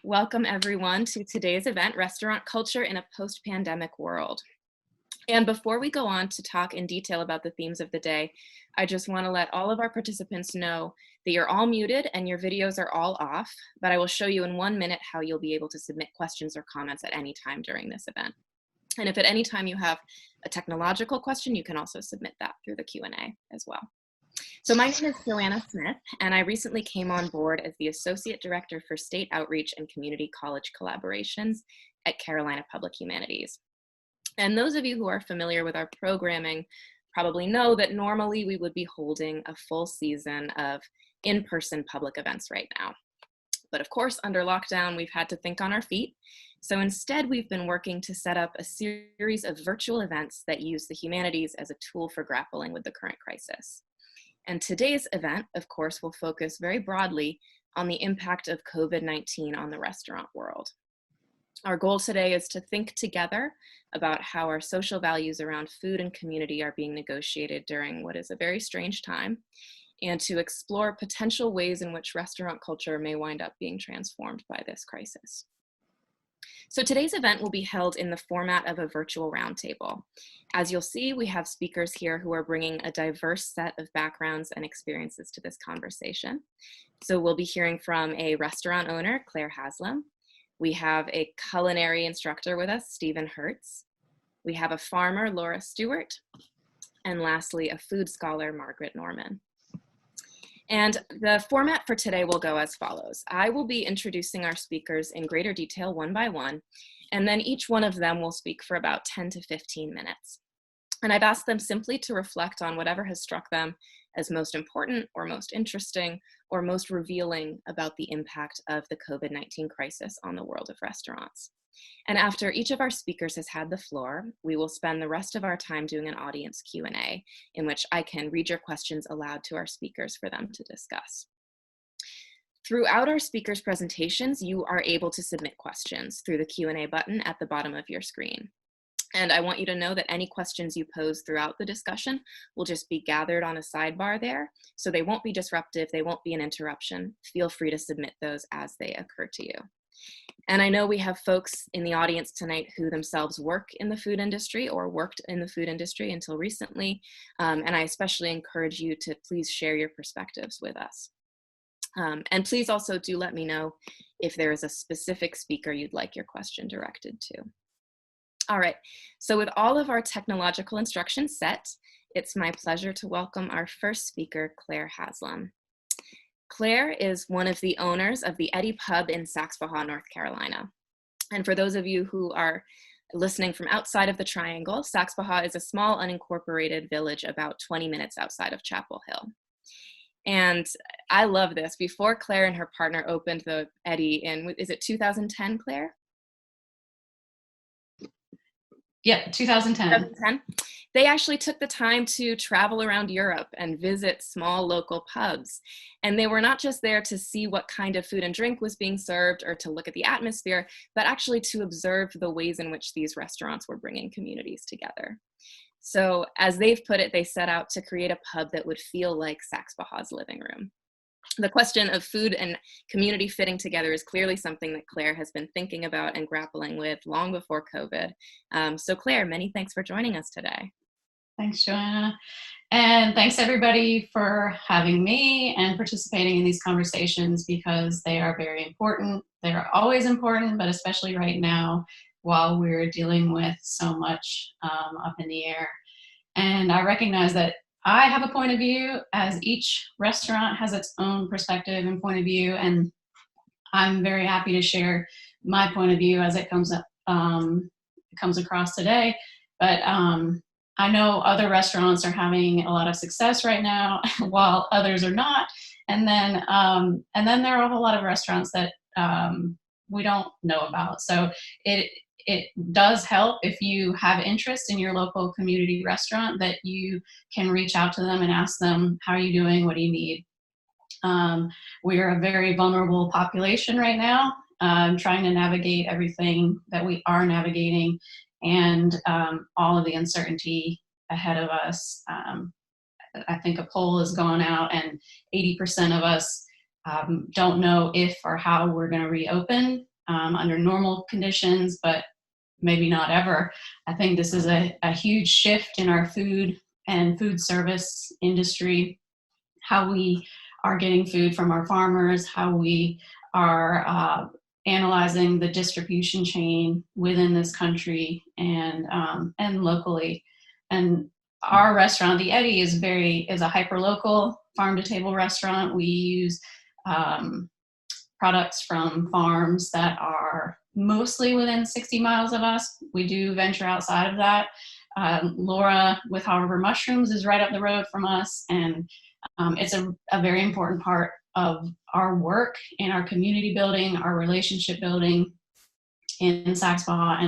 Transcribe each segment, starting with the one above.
Welcome everyone to today's event, Restaurant Culture in a Post-Pandemic World. And before we go on to talk in detail about the themes of the day, I just want to let all of our participants know that you're all muted and your videos are all off, but I will show you in 1 minute how you'll be able to submit questions or comments at any time during this event. And if at any time you have a technological question, you can also submit that through the Q&A as well. So my name is Joanna Smith, and I recently came on board as the Associate Director for State Outreach and Community College Collaborations at Carolina Public Humanities. And those of you who are familiar with our programming probably know that normally we would be holding a full season of in-person public events right now. But of course, under lockdown, we've had to think on our feet. So instead, we've been working to set up a series of virtual events that use the humanities as a tool for grappling with the current crisis. And today's event, of course, will focus very broadly on the impact of COVID-19 on the restaurant world. Our goal today is to think together about how our social values around food and community are being negotiated during what is a very strange time, and to explore potential ways in which restaurant culture may wind up being transformed by this crisis. So today's event will be held in the format of a virtual roundtable. As you'll see, we have speakers here who are bringing a diverse set of backgrounds and experiences to this conversation. So we'll be hearing from a restaurant owner, Claire Haslam. We have a culinary instructor with us, Stephen Hertz. We have a farmer, Laura Stewart. And lastly, a food scholar, Margaret Norman. And the format for today will go as follows. I will be introducing our speakers in greater detail one by one, and then each one of them will speak for about 10 to 15 minutes. And I've asked them simply to reflect on whatever has struck them as most important or most interesting or most revealing about the impact of the COVID-19 crisis on the world of restaurants. And after each of our speakers has had the floor, we will spend the rest of our time doing an audience Q&A in which I can read your questions aloud to our speakers for them to discuss. Throughout our speakers' presentations, you are able to submit questions through the Q&A button at the bottom of your screen. And I want you to know that any questions you pose throughout the discussion will just be gathered on a sidebar there, so they won't be disruptive, they won't be an interruption. Feel free to submit those as they occur to you. And I know we have folks in the audience tonight who themselves work in the food industry or worked in the food industry until recently, and I especially encourage you to please share your perspectives with us. And please also do let me know if there is a specific speaker you'd like your question directed to. All right, so with all of our technological instructions set, it's my pleasure to welcome our first speaker, Claire Haslam. Claire is one of the owners of the Eddy pub in Saxbahaw, North Carolina. And for those of you who are listening from outside of the Triangle, Saxbahaw is a small unincorporated village about 20 minutes outside of Chapel Hill. And I love this. Before Claire and her partner opened the Eddy in, is it 2010, Claire? Yep, 2010. They actually took the time to travel around Europe and visit small local pubs. And they were not just there to see what kind of food and drink was being served or to look at the atmosphere, but actually to observe the ways in which these restaurants were bringing communities together. So as they've put it, they set out to create a pub that would feel like Saxbahaw's living room. The question of food and community fitting together is clearly something that Claire has been thinking about and grappling with long before COVID. So Claire, many thanks for joining us today. Thanks, Joanna. And thanks everybody for having me and participating in these conversations because they are very important. They're always important, but especially right now while we're dealing with so much up in the air. And I recognize that I have a point of view as each restaurant has its own perspective and point of view. And I'm very happy to share my point of view as it comes across today. But I know other restaurants are having a lot of success right now while others are not. And then there are a whole lot of restaurants that we don't know about. So it does help if you have interest in your local community restaurant that you can reach out to them and ask them, how are you doing? What do you need? We are a very vulnerable population right now, trying to navigate everything that we are navigating and all of the uncertainty ahead of us. I think a poll has gone out and 80% of us don't know if or how we're going to reopen under normal conditions, but maybe not ever. I think this is a huge shift in our food and food service industry, how we are getting food from our farmers, how we are analyzing the distribution chain within this country and locally. And our restaurant, the Eddy, is a hyper-local farm-to-table restaurant. We use products from farms that are mostly within 60 miles of us. We do venture outside of that. Laura with However Mushrooms is right up the road from us, and it's a very important part of our work in our community building, our relationship building in Saxe-Baja,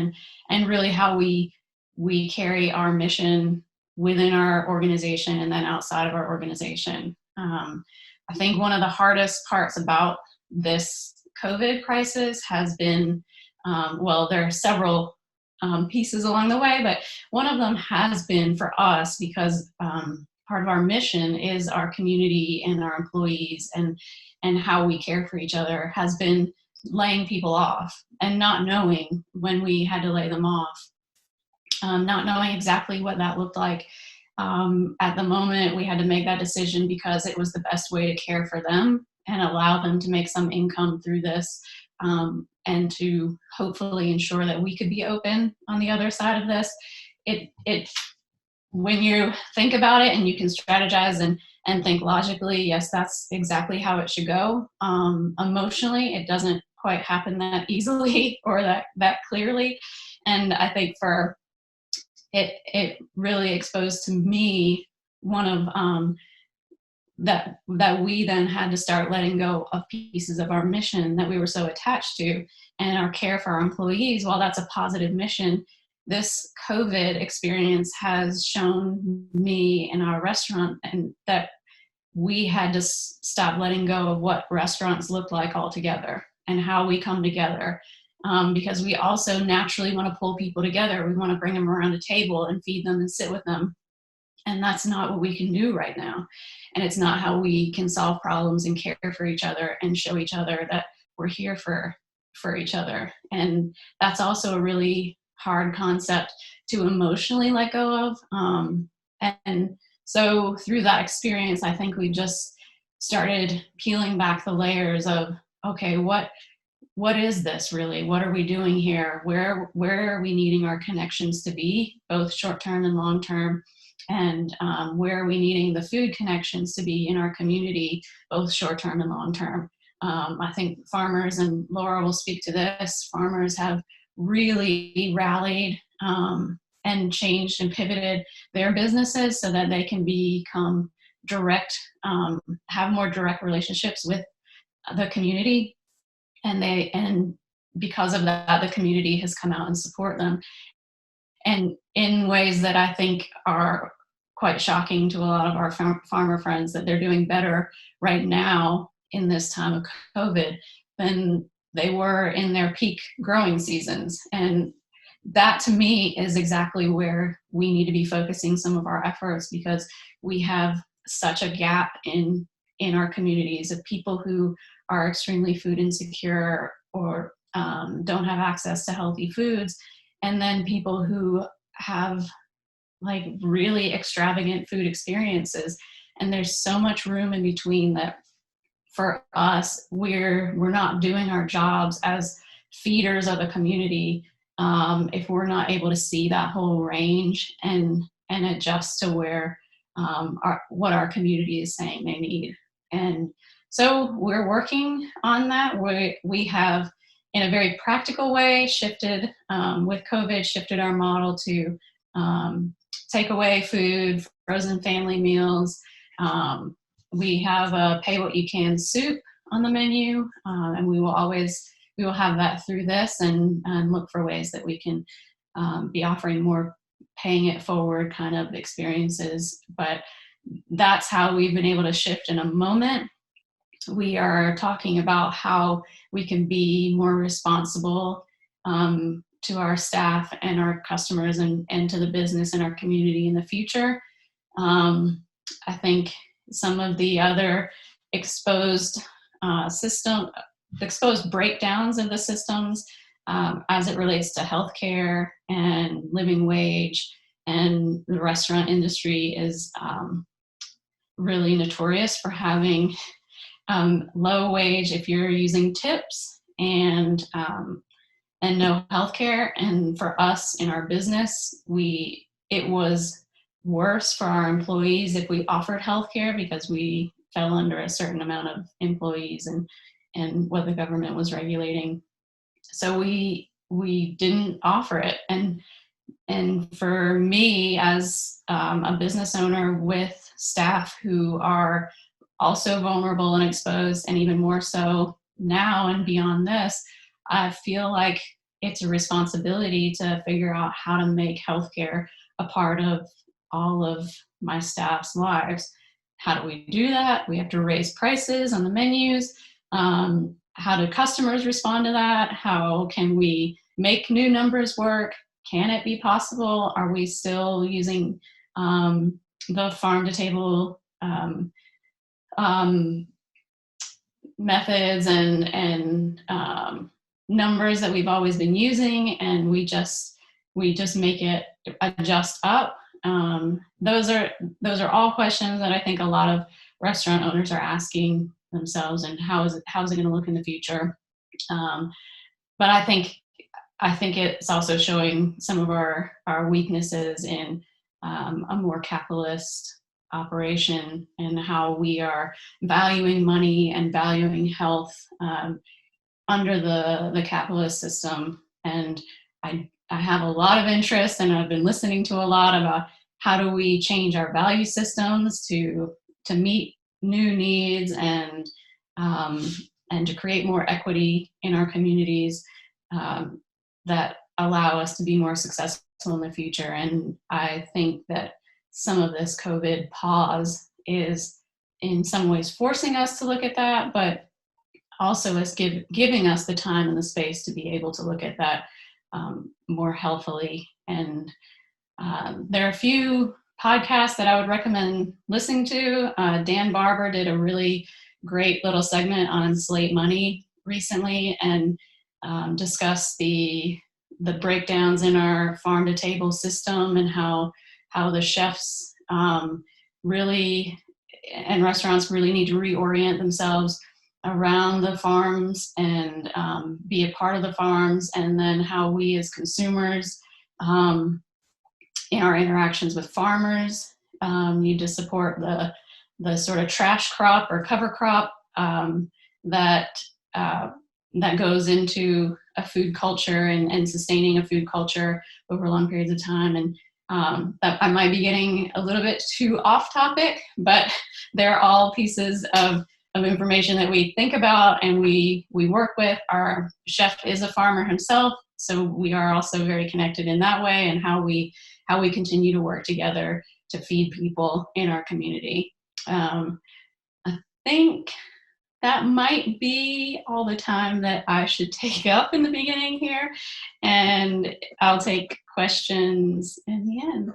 and really how we carry our mission within our organization and then outside of our organization. I think one of the hardest parts about this COVID crisis has been, well, there are several pieces along the way, but one of them has been for us, because part of our mission is our community and our employees and how we care for each other, has been laying people off and not knowing when we had to lay them off, not knowing exactly what that looked like. At the moment, we had to make that decision because it was the best way to care for them and allow them to make some income through this, and to hopefully ensure that we could be open on the other side of this. It when you think about it and you can strategize and think logically, yes, that's exactly how it should go. Emotionally, it doesn't quite happen that easily or that clearly. And I think for it really exposed to me one of that we then had to start letting go of pieces of our mission that we were so attached to, and our care for our employees. While that's a positive mission, this COVID experience has shown me in our restaurant and that we had to stop letting go of what restaurants look like altogether and how we come together. Because we also naturally want to pull people together. We want to bring them around a table and feed them and sit with them. And that's not what we can do right now. And it's not how we can solve problems and care for each other and show each other that we're here for each other. And that's also a really hard concept to emotionally let go of. And so through that experience, I think we just started peeling back the layers of, okay, what is this really? What are we doing here? Where are we needing our connections to be, both short-term and long-term? And where are we needing the food connections to be in our community, both short-term and long-term? I think farmers, and Laura will speak to this, farmers have really rallied and changed and pivoted their businesses so that they can become direct, have more direct relationships with the community. And because of that, the community has come out and support them. And in ways that I think are quite shocking to a lot of our farmer friends, that they're doing better right now in this time of COVID than they were in their peak growing seasons. And that to me is exactly where we need to be focusing some of our efforts, because we have such a gap in our communities of people who are extremely food insecure or don't have access to healthy foods, and then people who have like really extravagant food experiences. And there's so much room in between that for us, we're not doing our jobs as feeders of a community if we're not able to see that whole range and adjust to where what our community is saying they need. And so we're working on that. We have, in a very practical way, shifted with COVID, shifted our model to takeaway food, frozen family meals. We have a pay what you can soup on the menu, and we will have that through this, and look for ways that we can be offering more paying it forward kind of experiences. But that's how we've been able to shift in a moment. We are talking about how we can be more responsible to our staff and our customers and to the business and our community in the future. I think some of the other exposed exposed breakdowns of the systems as it relates to healthcare and living wage. And the restaurant industry is really notorious for having low wage if you're using tips, and no healthcare. And for us in our business, it was worse for our employees if we offered healthcare, because we fell under a certain amount of employees and what the government was regulating. So we didn't offer it. And for me, as a business owner with staff who are also vulnerable and exposed, and even more so now and beyond this, I feel like it's a responsibility to figure out how to make healthcare a part of all of my staff's lives. How do we do that? We have to raise prices on the menus. How do customers respond to that? How can we make new numbers work? Can it be possible? Are we still using the farm to table methods and numbers that we've always been using, and we just make it adjust up? Those are all questions that I think a lot of restaurant owners are asking themselves, and how is it going to look in the future? But I think it's also showing some of our weaknesses in a more capitalist operation, and how we are valuing money and valuing health under the capitalist system. And I have a lot of interest, and I've been listening to a lot about how do we change our value systems to meet new needs, and to create more equity in our communities that allow us to be more successful in the future. And I think that some of this COVID pause is in some ways forcing us to look at that, but also is giving us the time and the space to be able to look at that more healthily. And there are a few podcasts that I would recommend listening to. Dan Barber did a really great little segment on Slate Money recently, and discussed the breakdowns in our farm to table system, and how the chefs really, and restaurants really need to reorient themselves around the farms and be a part of the farms, and then how we as consumers in our interactions with farmers need to support the sort of trash crop or cover crop that goes into a food culture, and sustaining a food culture over long periods of time. And that I might be getting a little bit too off topic, but they're all pieces of information that we think about and we work with. Our chef is a farmer himself, so we are also very connected in that way, and how we continue to work together to feed people in our community. I think that might be all the time that I should take up in the beginning here, and I'll take questions in the end.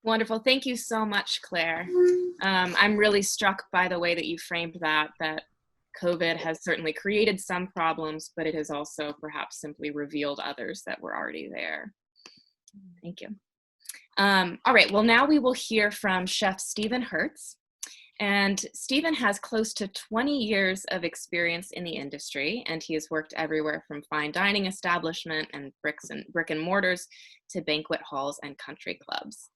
Wonderful. Thank you so much, Claire. I'm really struck by the way that you framed that COVID has certainly created some problems, but it has also perhaps simply revealed others that were already there. Thank you. All right, well, now we will hear from Chef Stephen Hertz. And Stephen has close to 20 years of experience in the industry, and he has worked everywhere from fine dining establishment and brick and mortars to banquet halls and country clubs.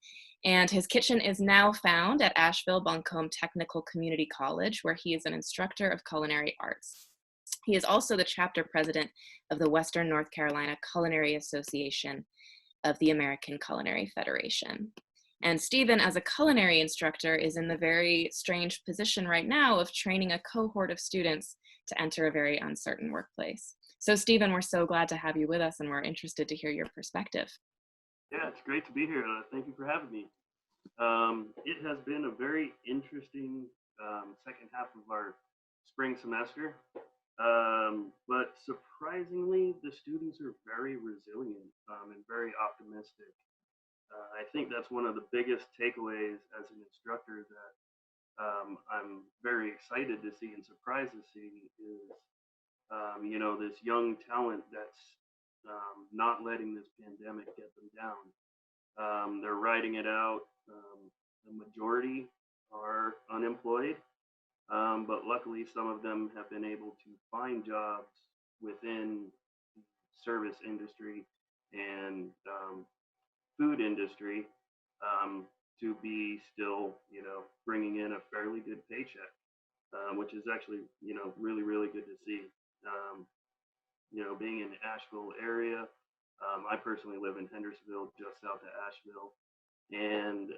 And his kitchen is now found at Asheville-Buncombe Technical Community College, where he is an instructor of culinary arts. He is also the chapter president of the Western North Carolina Culinary Association of the American Culinary Federation. And Stephen, as a culinary instructor, is in the very strange position right now of training a cohort of students to enter a very uncertain workplace. So Stephen, we're so glad to have you with us, and we're interested to hear your perspective. Yeah, it's great to be here. Thank you for having me. It has been a very interesting second half of our spring semester, but surprisingly, the students are very resilient and very optimistic. I think that's one of the biggest takeaways as an instructor, that I'm very excited to see and surprised to see is, you know, this young talent that's not letting this pandemic get them down. They're riding it out. The majority are unemployed, but luckily some of them have been able to find jobs within the service industry and food industry, to be still, you know, bringing in a fairly good paycheck, which is actually, you know, really, really good to see. You know, being in the Asheville area, I personally live in Hendersonville, just south of Asheville. And,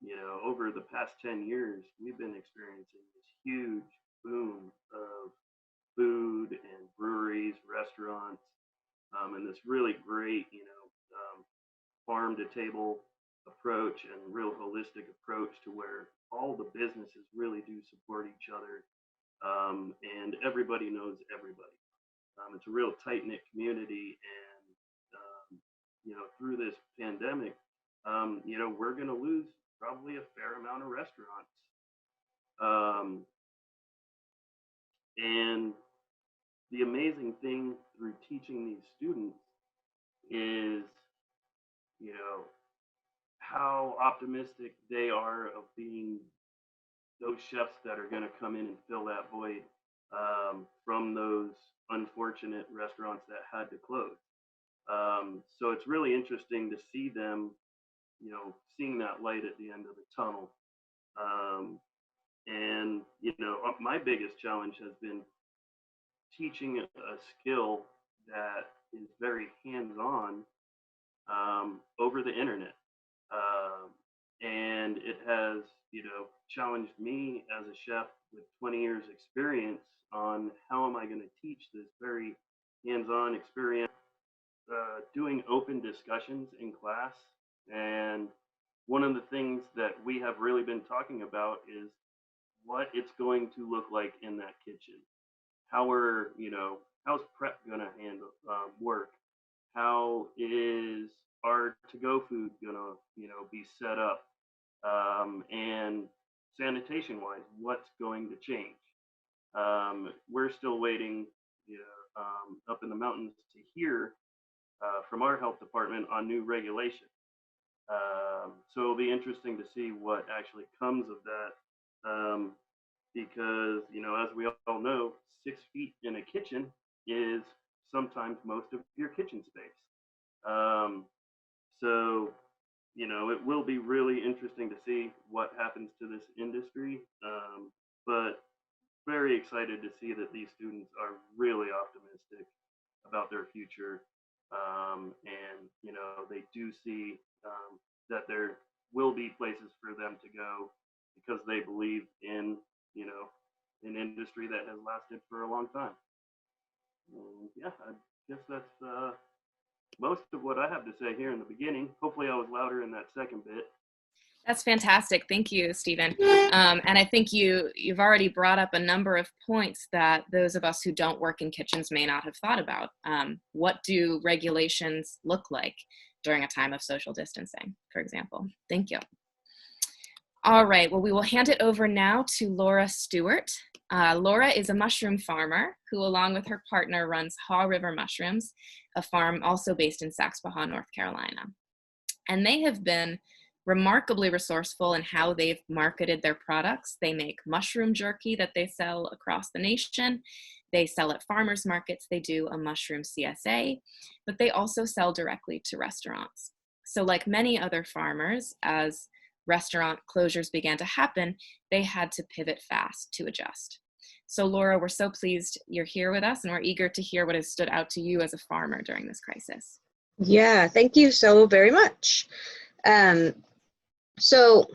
you know, over the past 10 years, we've been experiencing this huge boom of food and breweries, restaurants, and this really great, you know, farm to table approach and real holistic approach to where all the businesses really do support each other, and everybody knows everybody. It's a real tight knit community, and you know, through this pandemic, you know, we're going to lose probably a fair amount of restaurants, and the amazing thing through teaching these students is, you know, how optimistic they are of being those chefs that are going to come in and fill that void, from those unfortunate restaurants that had to close. So it's really interesting to see them, you know, seeing that light at the end of the tunnel. And, you know, my biggest challenge has been teaching a skill that is very hands-on, over the internet. And it has, you know, challenged me as a chef with 20 years experience on how am I going to teach this very hands-on experience, doing open discussions in class. And one of the things that we have really been talking about is what it's going to look like in that kitchen. How are, you know, how's prep going to handle work? How is our to-go food going to, you know, be set up? And sanitation-wise, what's going to change? We're still waiting, you know, up in the mountains to hear from our health department on new regulations. So it'll be interesting to see what actually comes of that, because, you know, as we all know, 6 feet in a kitchen is sometimes most of your kitchen space. So, you know, it will be really interesting to see what happens to this industry, but very excited to see that these students are really optimistic about their future, and, you know, they do see that there will be places for them to go because they believe in, you know, an industry that has lasted for a long time. And yeah, I guess that's most of what I have to say here in the beginning. Hopefully I was louder in that second bit. That's fantastic. Thank you, Stephen. And I think you've already brought up a number of points that those of us who don't work in kitchens may not have thought about. What do regulations look like during a time of social distancing, for example? Thank you. All right, well, we will hand it over now to Laura Stewart. Laura is a mushroom farmer who, along with her partner, runs Haw River Mushrooms, a farm also based in Saxbahaw, North Carolina. And they have been remarkably resourceful in how they've marketed their products. They make mushroom jerky that they sell across the nation. They sell at farmers markets. They do a mushroom CSA, but they also sell directly to restaurants. So like many other farmers, as restaurant closures began to happen, they had to pivot fast to adjust. So Laura, we're so pleased you're here with us, and we're eager to hear what has stood out to you as a farmer during this crisis. Yeah, thank you so very much. So,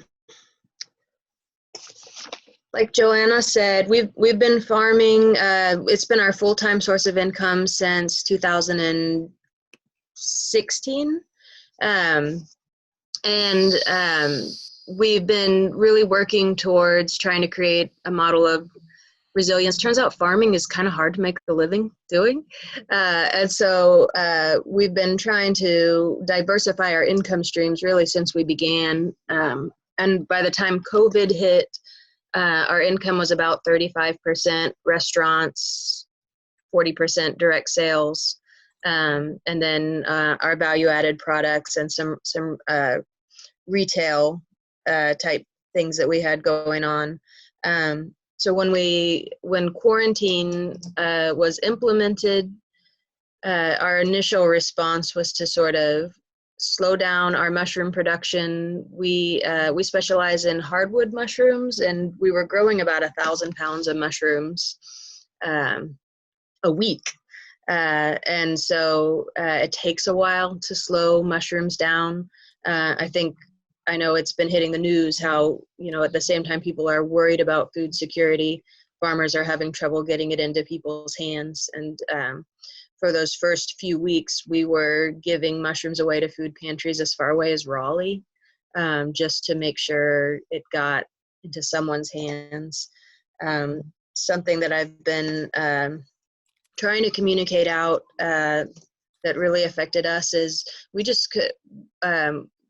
like Joanna said, we've been farming. It's been our full-time source of income since 2016, and we've been really working towards trying to create a model of resilience. Turns out farming is kind of hard to make a living doing. And so we've been trying to diversify our income streams really since we began. And by the time COVID hit, Our income was about 35% restaurants, 40% direct sales, and then our value-added products and some retail type things that we had going on. So when quarantine was implemented, our initial response was to sort of slow down our mushroom production. We specialize in hardwood mushrooms, and we were growing about 1,000 pounds of mushrooms a week. And so it takes a while to slow mushrooms down. I know it's been hitting the news how, at the same time people are worried about food security, farmers are having trouble getting it into people's hands. And for those first few weeks, we were giving mushrooms away to food pantries as far away as Raleigh, just to make sure it got into someone's hands. Something that I've been trying to communicate out that really affected us is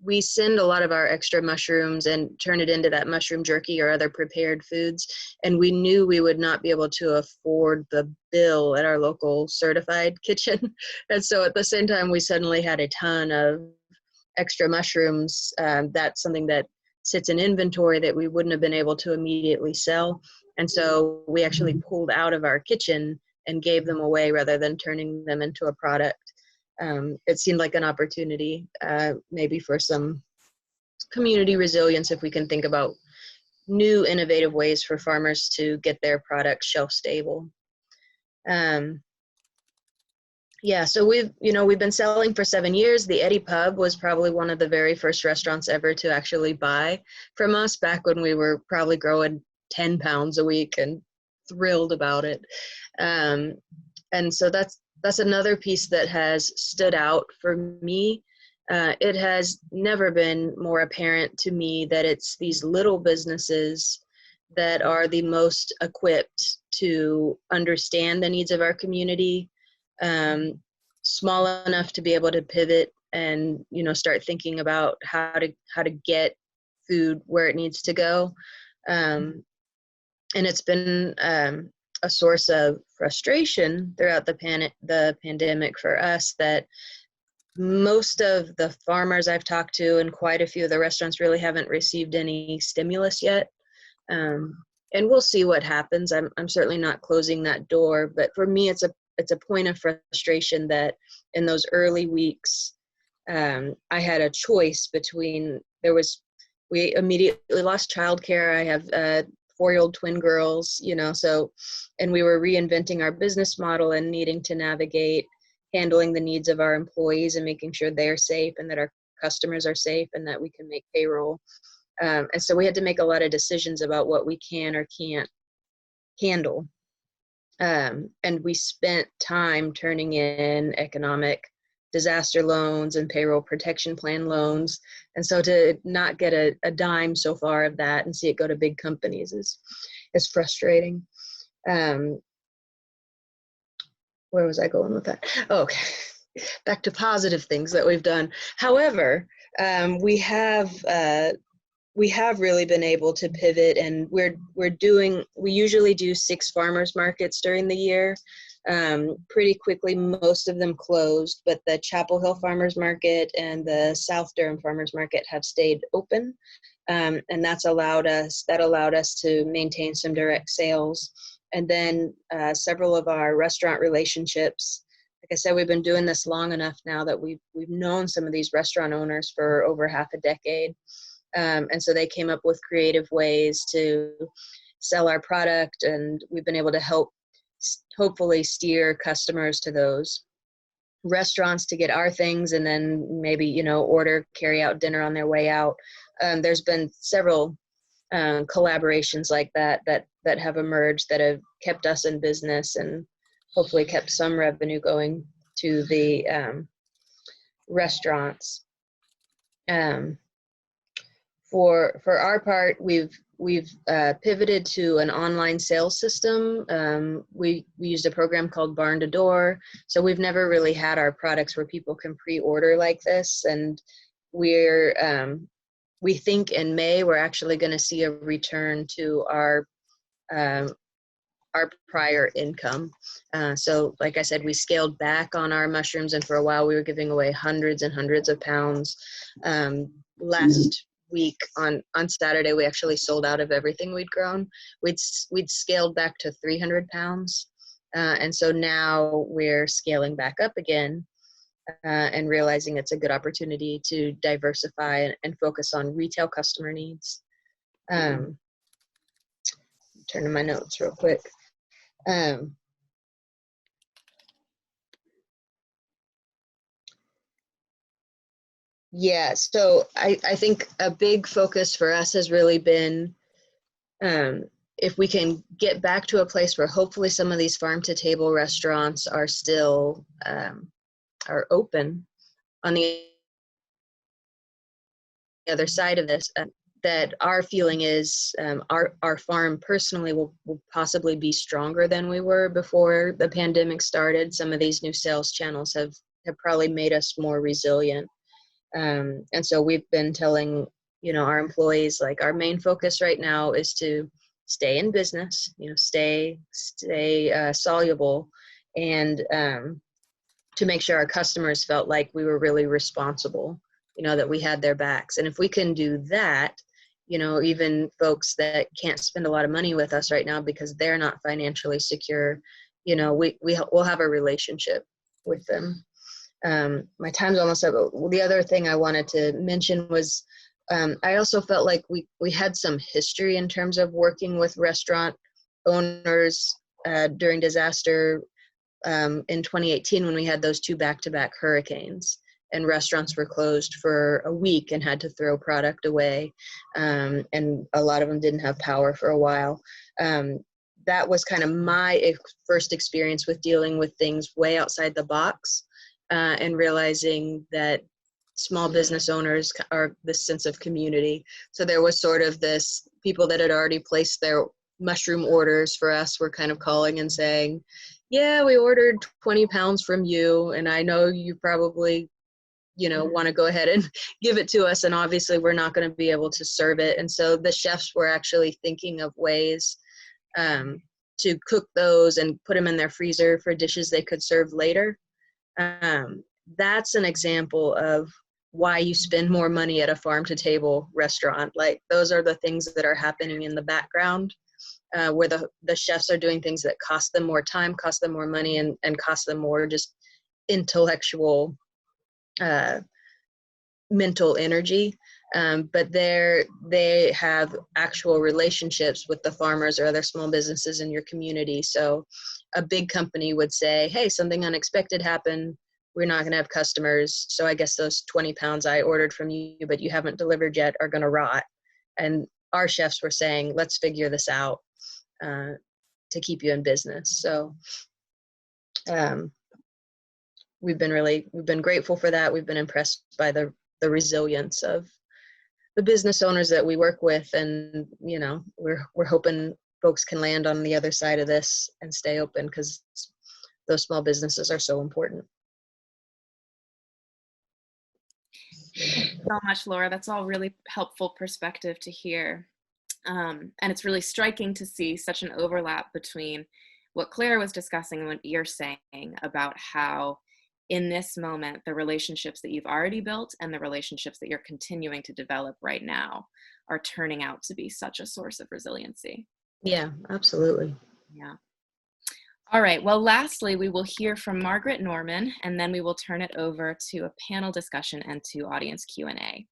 we send a lot of our extra mushrooms and turn it into that mushroom jerky or other prepared foods. And we knew we would not be able to afford the bill at our local certified kitchen. And so at the same time, we suddenly had a ton of extra mushrooms. That's something that sits in inventory that we wouldn't have been able to immediately sell. And so we actually pulled out of our kitchen and gave them away rather than turning them into a product. It seemed like an opportunity, maybe for some community resilience, if we can think about new innovative ways for farmers to get their products shelf stable. So we've been selling for 7 years. The Eddy Pub was probably one of the very first restaurants ever to actually buy from us back when we were probably growing 10 pounds a week and thrilled about it. And so that's another piece that has stood out for me. It has never been more apparent to me that it's these little businesses that are the most equipped to understand the needs of our community, small enough to be able to pivot and start thinking about how to get food where it needs to go. And it's been a source of frustration throughout the pandemic for us that most of the farmers I've talked to and quite a few of the restaurants really haven't received any stimulus yet. And we'll see what happens. I'm certainly not closing that door, but for me, it's a point of frustration that in those early weeks, I had a choice between we immediately lost childcare. I have 4-year-old twin girls, and we were reinventing our business model and needing to navigate handling the needs of our employees and making sure they're safe and that our customers are safe and that we can make payroll. And so we had to make a lot of decisions about what we can or can't handle. And we spent time turning in economic disaster loans and payroll protection plan loans. And so to not get a dime so far of that and see it go to big companies is frustrating. Where was I going with that? Oh, okay. Back to positive things that we've done. However, we have really been able to pivot, and we usually do 6 farmers markets during the year. Pretty quickly, most of them closed, but the Chapel Hill Farmers Market and the South Durham Farmers Market have stayed open. And that allowed us to maintain some direct sales. And then several of our restaurant relationships, like I said, we've been doing this long enough now that we've known some of these restaurant owners for over half a decade. And so they came up with creative ways to sell our product, and we've been able to hopefully steer customers to those restaurants to get our things, and then maybe carry out dinner on their way out. There's been several collaborations like that have emerged that have kept us in business and hopefully kept some revenue going to the restaurants. For our part, we've pivoted to an online sales system. We used a program called Barn to Door. So we've never really had our products where people can pre-order like this. And we're we think in May we're actually going to see a return to our prior income. So like I said, we scaled back on our mushrooms, and for a while we were giving away hundreds and hundreds of pounds. Last week on Saturday, we actually sold out of everything we'd grown. We'd scaled back to 300 pounds. And so now we're scaling back up again and realizing it's a good opportunity to diversify and focus on retail customer needs. Turning my notes real quick. Yeah, so I think a big focus for us has really been if we can get back to a place where hopefully some of these farm-to-table restaurants are still are open. On the other side of this, that our feeling is our farm personally will possibly be stronger than we were before the pandemic started. Some of these new sales channels have probably made us more resilient. And so we've been telling, our employees, like, our main focus right now is to stay in business, stay soluble, and to make sure our customers felt like we were really responsible, that we had their backs. And if we can do that, even folks that can't spend a lot of money with us right now because they're not financially secure, we'll have a relationship with them. My time's almost up. The other thing I wanted to mention was I also felt like we had some history in terms of working with restaurant owners during disaster in 2018 when we had those 2 back-to-back hurricanes, and restaurants were closed for a week and had to throw product away, and a lot of them didn't have power for a while. That was kind of my first experience with dealing with things way outside the box. And realizing that small business owners are this sense of community. So there was sort of this, people that had already placed their mushroom orders for us were kind of calling and saying, yeah, we ordered 20 pounds from you, and I know you probably, want to go ahead and give it to us, and obviously we're not going to be able to serve it. And so the chefs were actually thinking of ways to cook those and put them in their freezer for dishes they could serve later. That's an example of why you spend more money at a farm-to-table restaurant. Like, those are the things that are happening in the background, where the chefs are doing things that cost them more time, cost them more money, and cost them more just intellectual, mental energy. But they have actual relationships with the farmers or other small businesses in your community. So a big company would say, hey, something unexpected happened. We're not going to have customers. So I guess those 20 pounds I ordered from you, but you haven't delivered yet, are going to rot. And our chefs were saying, let's figure this out to keep you in business. So we've been grateful for that. We've been impressed by the resilience of the business owners that we work with. And, we're hoping folks can land on the other side of this and stay open, because those small businesses are so important. Thanks so much, Laura. That's all really helpful perspective to hear. And it's really striking to see such an overlap between what Claire was discussing and what you're saying about how in this moment, the relationships that you've already built and the relationships that you're continuing to develop right now are turning out to be such a source of resiliency. Yeah, absolutely. Yeah. All right, well, lastly, we will hear from Margaret Norman, and then we will turn it over to a panel discussion and to audience Q&A.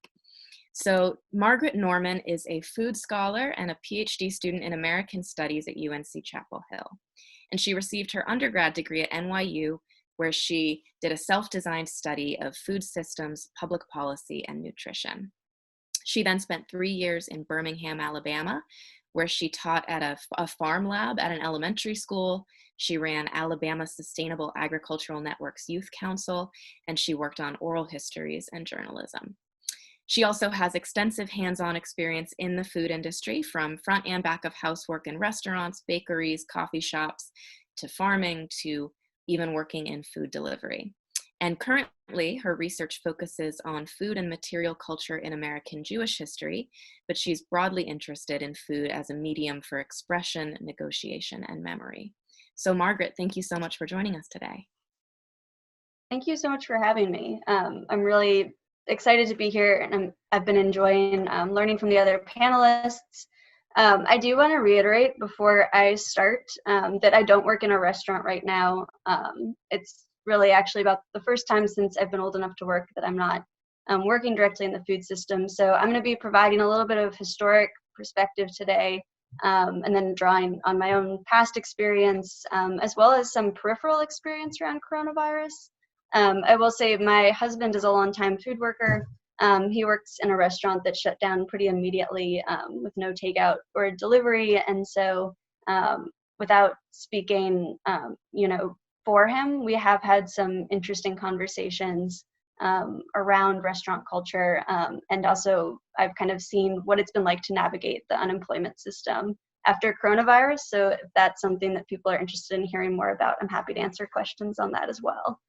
So Margaret Norman is a food scholar and a PhD student in American Studies at UNC Chapel Hill. And she received her undergrad degree at NYU, where she did a self-designed study of food systems, public policy, and nutrition. She then spent 3 years in Birmingham, Alabama, where she taught at a farm lab at an elementary school. She ran Alabama Sustainable Agricultural Network's Youth Council, and she worked on oral histories and journalism. She also has extensive hands-on experience in the food industry, from front and back of house work in restaurants, bakeries, coffee shops, to farming, to even working in food delivery. And currently, her research focuses on food and material culture in American Jewish history, but she's broadly interested in food as a medium for expression, negotiation, and memory. So Margaret, thank you so much for joining us today. Thank you so much for having me. I'm really excited to be here, and I've been enjoying learning from the other panelists. I do want to reiterate before I start that I don't work in a restaurant right now. It's really actually about the first time since I've been old enough to work that I'm not working directly in the food system. So I'm going to be providing a little bit of historic perspective today, and then drawing on my own past experience, as well as some peripheral experience around coronavirus. I will say my husband is a longtime food worker. He works in a restaurant that shut down pretty immediately with no takeout or delivery. And so without speaking, for him, we have had some interesting conversations around restaurant culture. And also I've kind of seen what it's been like to navigate the unemployment system after coronavirus. So if that's something that people are interested in hearing more about, I'm happy to answer questions on that as well.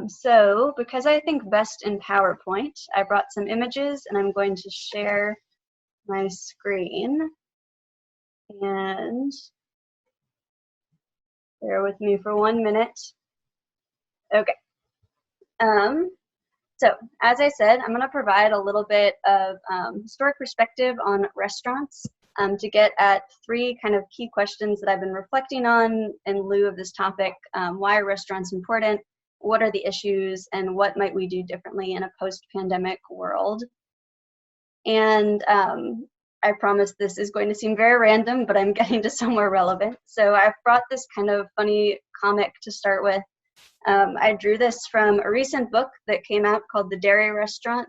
So because I think best in PowerPoint, I brought some images and I'm going to share my screen, and bear with me for 1 minute. Okay. So as I said, I'm going to provide a little bit of historic perspective on restaurants to get at 3 kind of key questions that I've been reflecting on in lieu of this topic. Why are restaurants important? What are the issues, and what might we do differently in a post-pandemic world? And I promise this is going to seem very random, but I'm getting to somewhere relevant. So I've brought this kind of funny comic to start with. I drew this from a recent book that came out called The Dairy Restaurant,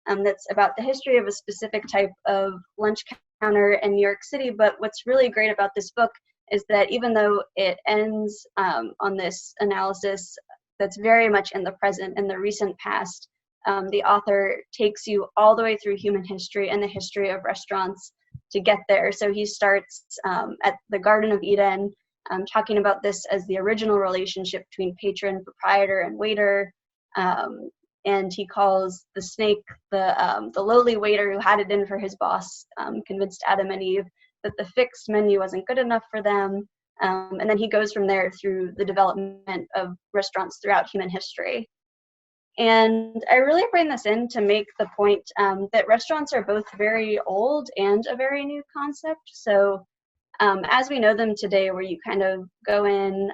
that's about the history of a specific type of lunch counter in New York City. But what's really great about this book is that even though it ends on this analysis that's very much in the present, in the recent past, the author takes you all the way through human history and the history of restaurants to get there. So he starts at the Garden of Eden, talking about this as the original relationship between patron, proprietor, and waiter. And he calls the snake the lowly waiter who had it in for his boss, convinced Adam and Eve that the fixed menu wasn't good enough for them. And then he goes from there through the development of restaurants throughout human history. And I really bring this in to make the point that restaurants are both very old and a very new concept. So as we know them today, where you kind of go in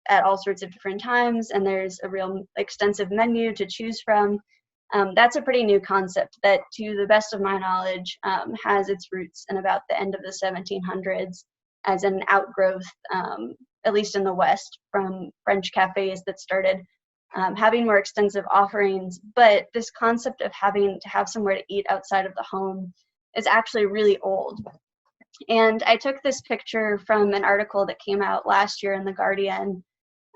at all sorts of different times and there's a real extensive menu to choose from, that's a pretty new concept that, to the best of my knowledge, has its roots in about the end of the 1700s. As an outgrowth, at least in the West, from French cafes that started having more extensive offerings. But this concept of having to have somewhere to eat outside of the home is actually really old. And I took this picture from an article that came out last year in The Guardian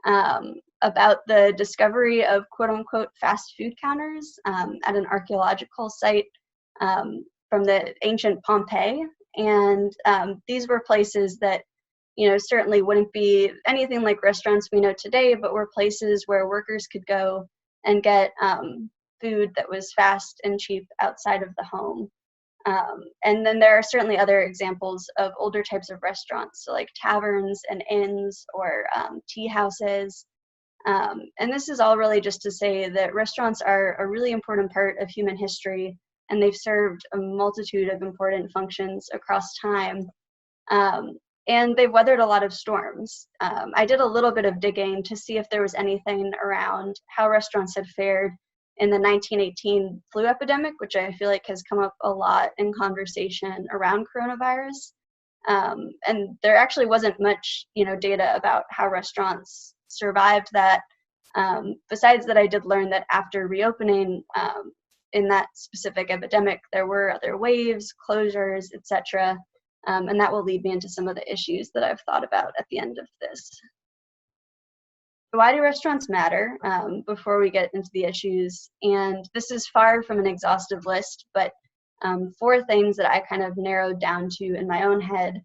about the discovery of quote-unquote fast food counters at an archaeological site from the ancient Pompeii. And these were places that, certainly wouldn't be anything like restaurants we know today, but were places where workers could go and get food that was fast and cheap outside of the home. And then there are certainly other examples of older types of restaurants, so like taverns and inns or tea houses. And this is all really just to say that restaurants are a really important part of human history, and they've served a multitude of important functions across time. And they've weathered a lot of storms. I did a little bit of digging to see if there was anything around how restaurants had fared in the 1918 flu epidemic, which I feel like has come up a lot in conversation around coronavirus. And there actually wasn't much, data about how restaurants survived that. Besides that, I did learn that after reopening, in that specific epidemic, there were other waves, closures, etc. And that will lead me into some of the issues that I've thought about at the end of this. Why do restaurants matter? Before we get into the issues, and this is far from an exhaustive list, but 4 things that I kind of narrowed down to in my own head.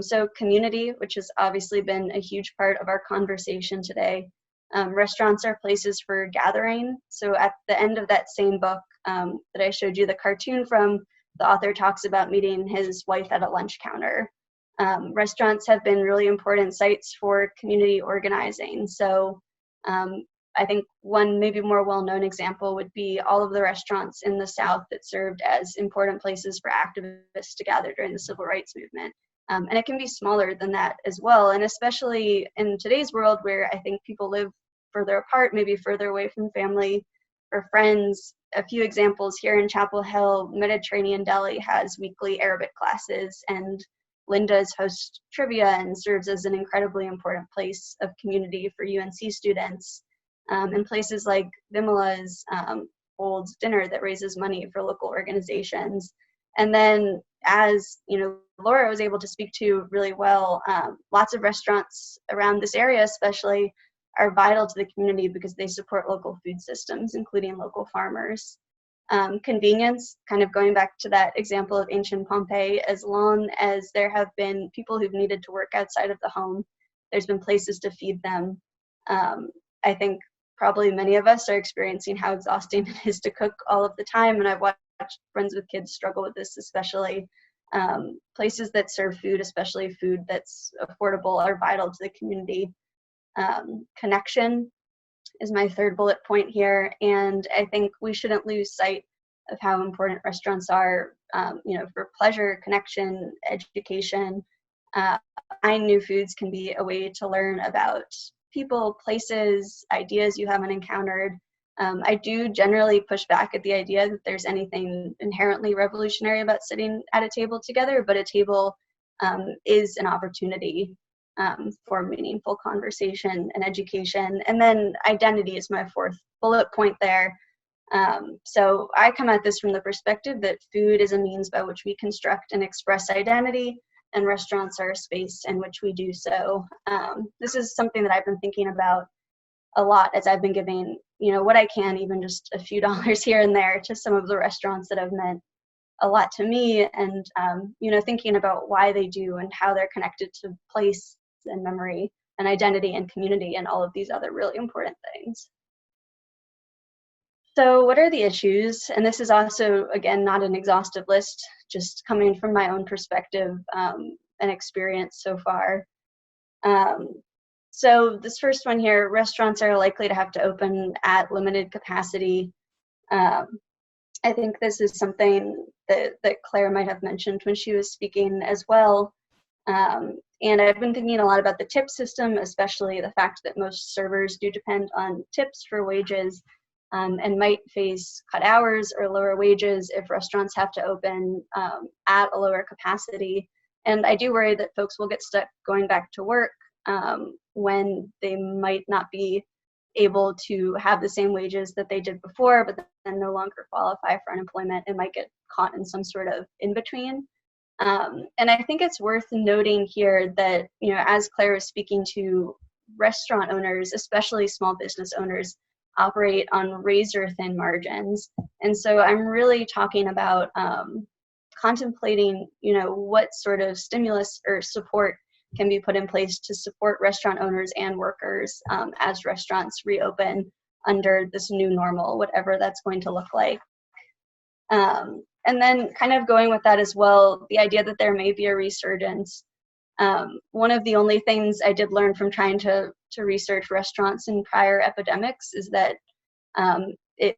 So community, which has obviously been a huge part of our conversation today. Restaurants are places for gathering. So at the end of that same book that I showed you the cartoon from, the author talks about meeting his wife at a lunch counter. Restaurants have been really important sites for community organizing. So I think one maybe more well-known example would be all of the restaurants in the South that served as important places for activists to gather during the civil rights movement. And it can be smaller than that as well. And especially in today's world where I think people live further apart, maybe further away from family or friends. A few examples here in Chapel Hill, Mediterranean Deli has weekly Arabic classes, and Linda's hosts trivia and serves as an incredibly important place of community for UNC students. And places like Vimala's holds dinner that raises money for local organizations. And then, as you know, Laura was able to speak to really well, lots of restaurants around this area especially are vital to the community because they support local food systems, including local farmers. Convenience, kind of going back to that example of ancient Pompeii, as long as there have been people who've needed to work outside of the home, there's been places to feed them. I think probably many of us are experiencing how exhausting it is to cook all of the time, and I've watched friends with kids struggle with this especially. Places that serve food, especially food that's affordable, are vital to the community. Connection is my third bullet point here, and I think we shouldn't lose sight of how important restaurants are, for pleasure, connection, education. Trying new foods can be a way to learn about people, places, ideas you haven't encountered. I do generally push back at the idea that there's anything inherently revolutionary about sitting at a table together, but a table is an opportunity for meaningful conversation and education. And then identity is my fourth bullet point there. So I come at this from the perspective that food is a means by which we construct and express identity, and restaurants are a space in which we do so. This is something that I've been thinking about a lot as I've been giving, what I can, even just a few dollars here and there, to some of the restaurants that have meant a lot to me, and thinking about why they do and how they're connected to place and memory and identity and community and all of these other really important things. So what are the issues? And this is also, again, not an exhaustive list, just coming from my own perspective and experience so far. So this first one here, restaurants are likely to have to open at limited capacity. I think this is something that Claire might have mentioned when she was speaking as well. And I've been thinking a lot about the tip system, especially the fact that most servers do depend on tips for wages, and might face cut hours or lower wages if restaurants have to open at a lower capacity. And I do worry that folks will get stuck going back to work when they might not be able to have the same wages that they did before, but then no longer qualify for unemployment and might get caught in some sort of in-between. And I think it's worth noting here that, as Claire was speaking to, restaurant owners, especially small business owners, operate on razor-thin margins. And so I'm really talking about contemplating, what sort of stimulus or support can be put in place to support restaurant owners and workers as restaurants reopen under this new normal, whatever that's going to look like. And then kind of going with that as well, the idea that there may be a resurgence. One of the only things I did learn from trying to research restaurants in prior epidemics is that it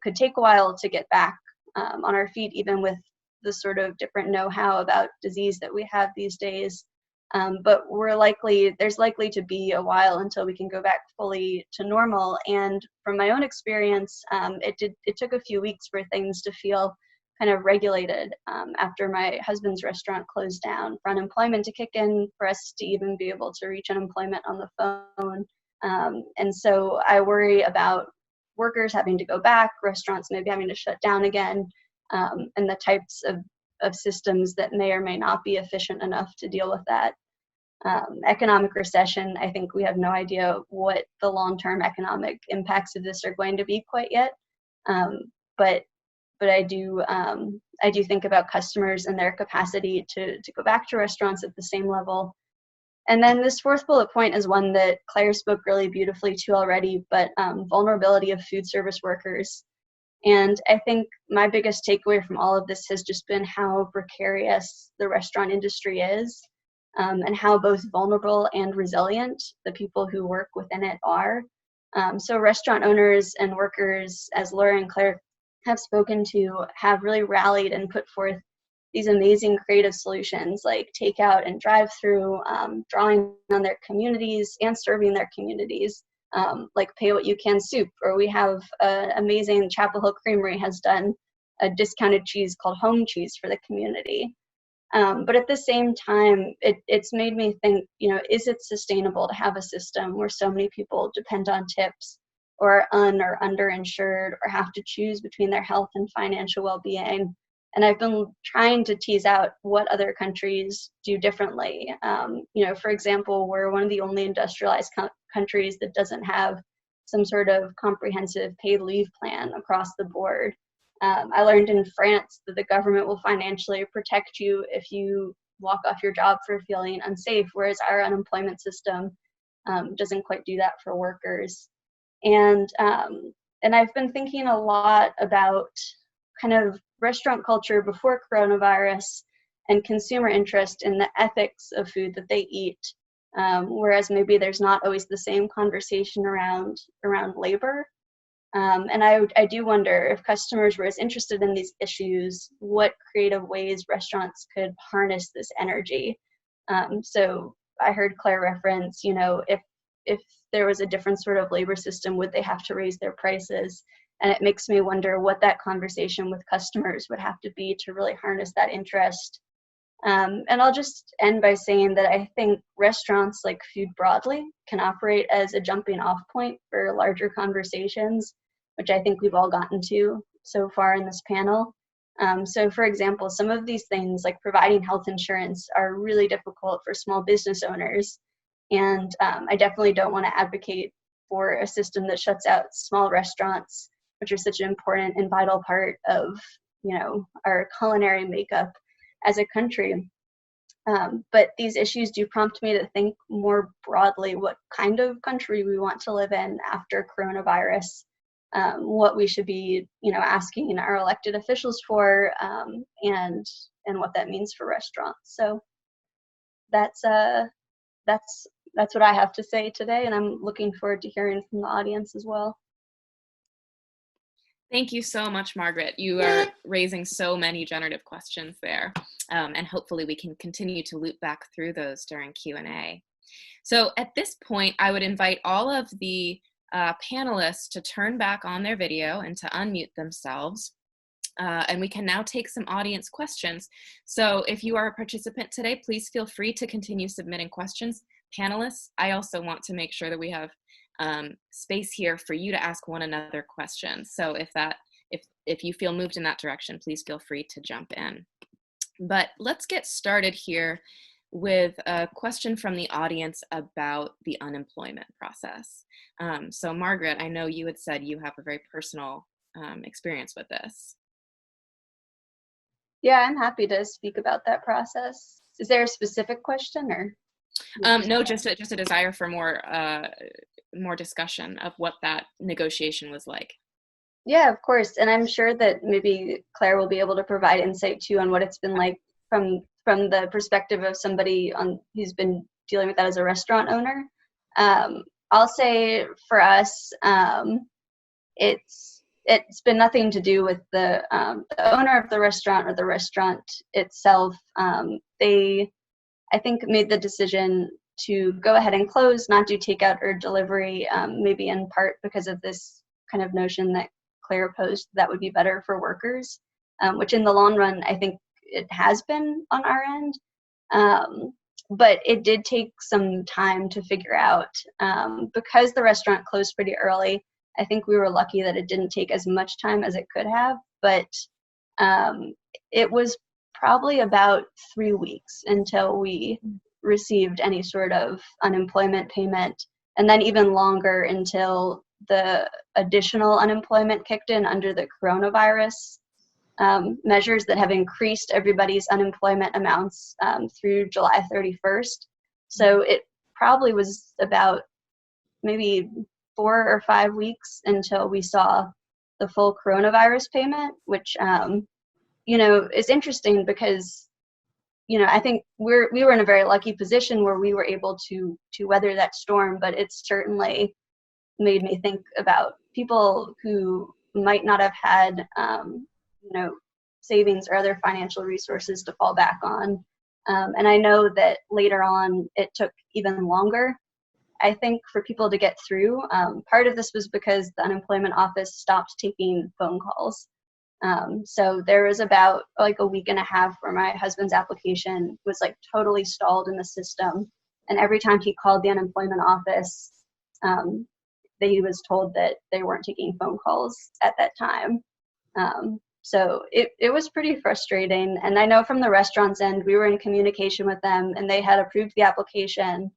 could take a while to get back on our feet, even with the sort of different know-how about disease that we have these days. But there's likely to be a while until we can go back fully to normal. And from my own experience, it took a few weeks for things to feel kind of regulated after my husband's restaurant closed down, for unemployment to kick in, for us to even be able to reach unemployment on the phone. And so I worry about workers having to go back, restaurants maybe having to shut down again, and the types of systems that may or may not be efficient enough to deal with that. Economic recession, I think we have no idea what the long-term economic impacts of this are going to be quite yet. But I do think about customers and their capacity to go back to restaurants at the same level. And then this fourth bullet point is one that Claire spoke really beautifully to already, but vulnerability of food service workers. And I think my biggest takeaway from all of this has just been how precarious the restaurant industry is, and how both vulnerable and resilient the people who work within it are. So restaurant owners and workers, as Laura and Claire have spoken to, have really rallied and put forth these amazing creative solutions like takeout and drive-through, drawing on their communities and serving their communities, like Pay What You Can soup, or we have an amazing Chapel Hill Creamery has done a discounted cheese called home cheese for the community. But at the same time, it's made me think, is it sustainable to have a system where so many people depend on tips, or are underinsured, or have to choose between their health and financial well-being? And I've been trying to tease out what other countries do differently. For example, we're one of the only industrialized countries that doesn't have some sort of comprehensive paid leave plan across the board. I learned in France that the government will financially protect you if you walk off your job for feeling unsafe, whereas our unemployment system doesn't quite do that for workers. And I've been thinking a lot about kind of restaurant culture before coronavirus and consumer interest in the ethics of food that they eat, whereas maybe there's not always the same conversation around labor. And I do wonder, if customers were as interested in these issues, what creative ways restaurants could harness this energy. So I heard Claire reference, if there was a different sort of labor system, would they have to raise their prices? And it makes me wonder what that conversation with customers would have to be to really harness that interest. And I'll just end by saying that I think restaurants, like food broadly, can operate as a jumping off point for larger conversations, which I think we've all gotten to so far in this panel. So for example, some of these things like providing health insurance are really difficult for small business owners. And I definitely don't want to advocate for a system that shuts out small restaurants, which are such an important and vital part of, our culinary makeup as a country. But these issues do prompt me to think more broadly what kind of country we want to live in after coronavirus, what we should be, asking our elected officials for, and what that means for restaurants. So that's what I have to say today, and I'm looking forward to hearing from the audience as well. Thank you so much, Margaret. You are raising so many generative questions there, and hopefully we can continue to loop back through those during Q&A. So at this point, I would invite all of the panelists to turn back on their video and to unmute themselves, and we can now take some audience questions. So if you are a participant today, please feel free to continue submitting questions. Panelists, I also want to make sure that we have space here for you to ask one another questions. So if you feel moved in that direction, please feel free to jump in. But let's get started here with a question from the audience about the unemployment process. So Margaret, I know you had said you have a very personal experience with this. Yeah, I'm happy to speak about that process. Is there a specific question, or? No, just a desire for more discussion of what that negotiation was like. Yeah, of course, and I'm sure that maybe Claire will be able to provide insight too on what it's been like from the perspective of somebody who's been dealing with that as a restaurant owner. I'll say for us, it's been nothing to do with the owner of the restaurant or the restaurant itself. They, I think, made the decision to go ahead and close, not do takeout or delivery, maybe in part because of this kind of notion that Claire posed that would be better for workers, which in the long run, I think it has been on our end. But it did take some time to figure out, because the restaurant closed pretty early. I think we were lucky that it didn't take as much time as it could have, but it was probably about 3 weeks until we received any sort of unemployment payment, and then even longer until the additional unemployment kicked in under the coronavirus measures that have increased everybody's unemployment amounts through July 31st. So it probably was about maybe 4 or 5 weeks until we saw the full coronavirus payment, which, is interesting because, I think we were in a very lucky position where we were able to weather that storm, but it certainly made me think about people who might not have had, savings or other financial resources to fall back on. And I know that later on it took even longer, I think, for people to get through. Part of this was because the unemployment office stopped taking phone calls. So there was about like a week and a half where my husband's application was like totally stalled in the system. And every time he called the unemployment office, he was told that they weren't taking phone calls at that time. So it was pretty frustrating. And I know from the restaurant's end, we were in communication with them and they had approved the application,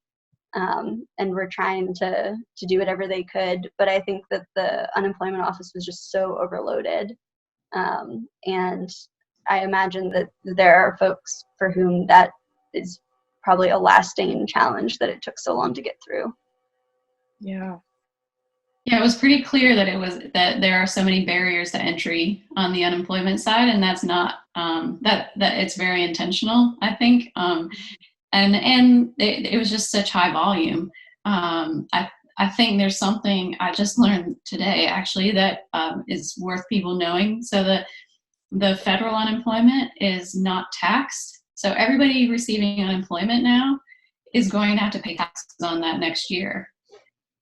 and were trying to do whatever they could. But I think that the unemployment office was just so overloaded. And I imagine that there are folks for whom that is probably a lasting challenge that it took so long to get through. Yeah. Yeah, it was pretty clear that there are so many barriers to entry on the unemployment side, and that's not that it's very intentional, I think. And it was just such high volume. I think there's something I just learned today actually that is worth people knowing. So the federal unemployment is not taxed. So everybody receiving unemployment now is going to have to pay taxes on that next year.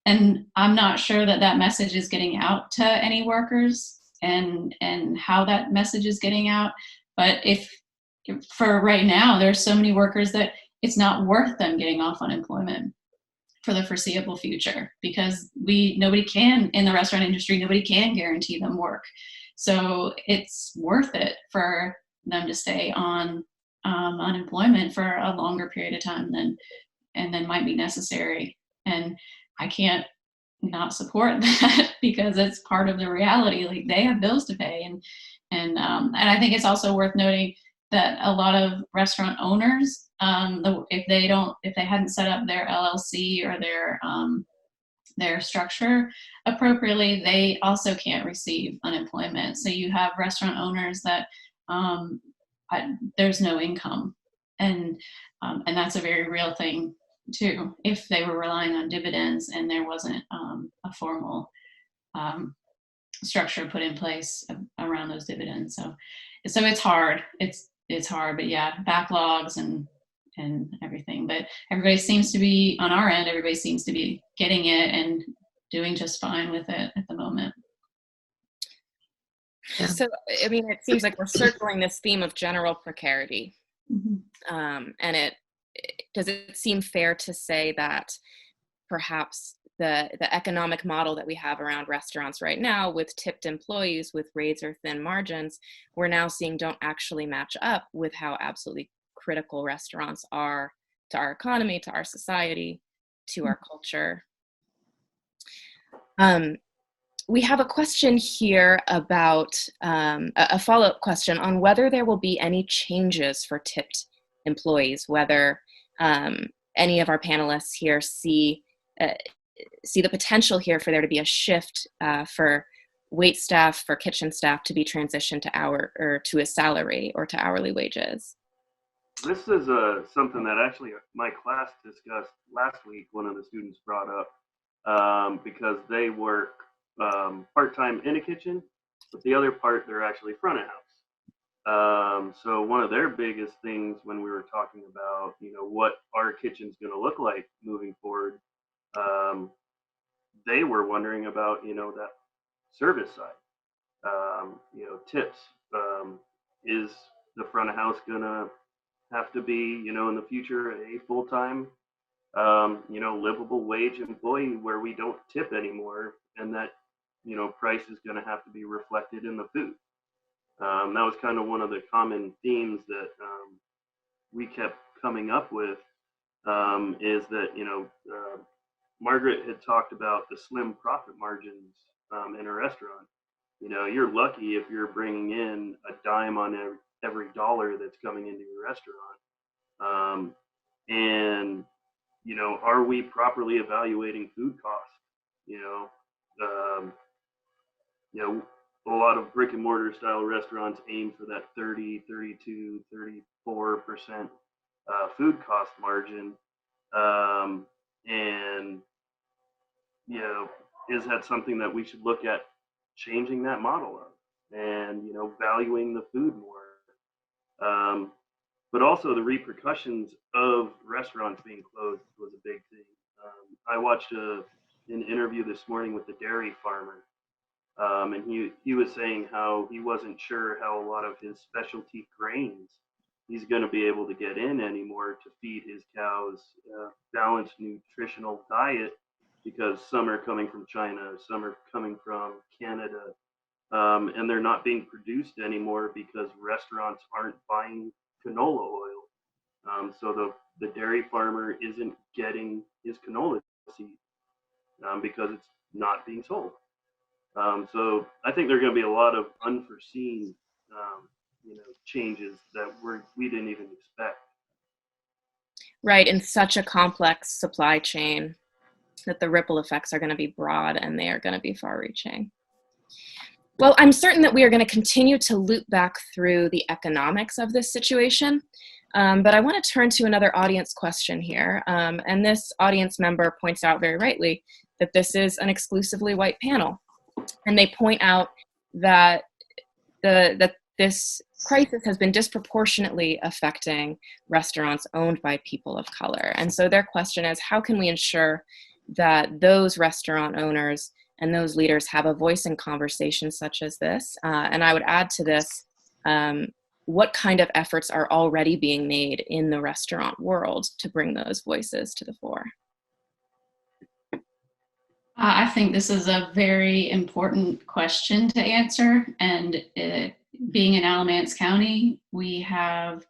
And I'm not sure that message is getting out to any workers and how that message is getting out. But if for right now, there's so many workers that it's not worth them getting off unemployment for the foreseeable future, because nobody can, in the restaurant industry, nobody can guarantee them work. So it's worth it for them to stay on unemployment for a longer period of time than might be necessary. And I can't not support that because it's part of the reality. Like, they have bills to pay, and I think it's also worth noting that a lot of restaurant owners, if they hadn't set up their LLC or their structure appropriately, they also can't receive unemployment. So you have restaurant owners that there's no income, and that's a very real thing too, if they were relying on dividends and there wasn't a formal structure put in place around those dividends. So it's hard. It's hard, but yeah, backlogs and everything. But everybody seems to be, on our end, everybody seems to be getting it and doing just fine with it at the moment. Yeah. So, I mean, it seems like we're circling this theme of general precarity. Mm-hmm. And does it seem fair to say that perhaps the economic model that we have around restaurants right now, with tipped employees, with razor thin margins, we're now seeing don't actually match up with how absolutely critical restaurants are to our economy, to our society, to our culture? We have a question here about a follow-up question on whether there will be any changes for tipped employees, whether any of our panelists here see the potential here for there to be a shift for wait staff, for kitchen staff to be transitioned to a salary or to hourly wages. This is something that actually my class discussed last week. One of the students brought up because they work part-time in a kitchen, but the other part they're actually front of house. So one of their biggest things when we were talking about, what our kitchen's going to look like moving forward, they were wondering about, that service side, tips. Is the front of house going to have to be, in the future, a full-time, livable wage employee where we don't tip anymore, and that, price is going to have to be reflected in the food. That was kind of one of the common themes that we kept coming up with, is that, Margaret had talked about the slim profit margins in a restaurant. You're lucky if you're bringing in a dime on every dollar that's coming into your restaurant. And you know, are we properly evaluating food costs? You know, you know, a lot of brick and mortar style restaurants aim for that 30, 32, 34% food cost margin. And, you know, is that something that we should look at changing that model of, and, you know, valuing the food more? But also the repercussions of restaurants being closed was a big thing. I watched an interview this morning with the dairy farmer, and he was saying how he wasn't sure how a lot of his specialty grains he's going to be able to get in anymore to feed his cows balanced nutritional diet, because some are coming from China, some are coming from Canada, and they're not being produced anymore because restaurants aren't buying canola oil. So the dairy farmer isn't getting his canola seed because it's not being sold. So I think there are going to be a lot of unforeseen, you know, changes that we didn't even expect. Right, in such a complex supply chain that the ripple effects are going to be broad and they are going to be far-reaching. Well, I'm certain that we are going to continue to loop back through the economics of this situation, but I want to turn to another audience question here, and this audience member points out very rightly that this is an exclusively white panel, and they point out that this crisis has been disproportionately affecting restaurants owned by people of color. And so their question is, how can we ensure that those restaurant owners and those leaders have a voice in conversations such as this? And I would add to this, what kind of efforts are already being made in the restaurant world to bring those voices to the fore? I think this is a very important question to answer. And being in Alamance County, we have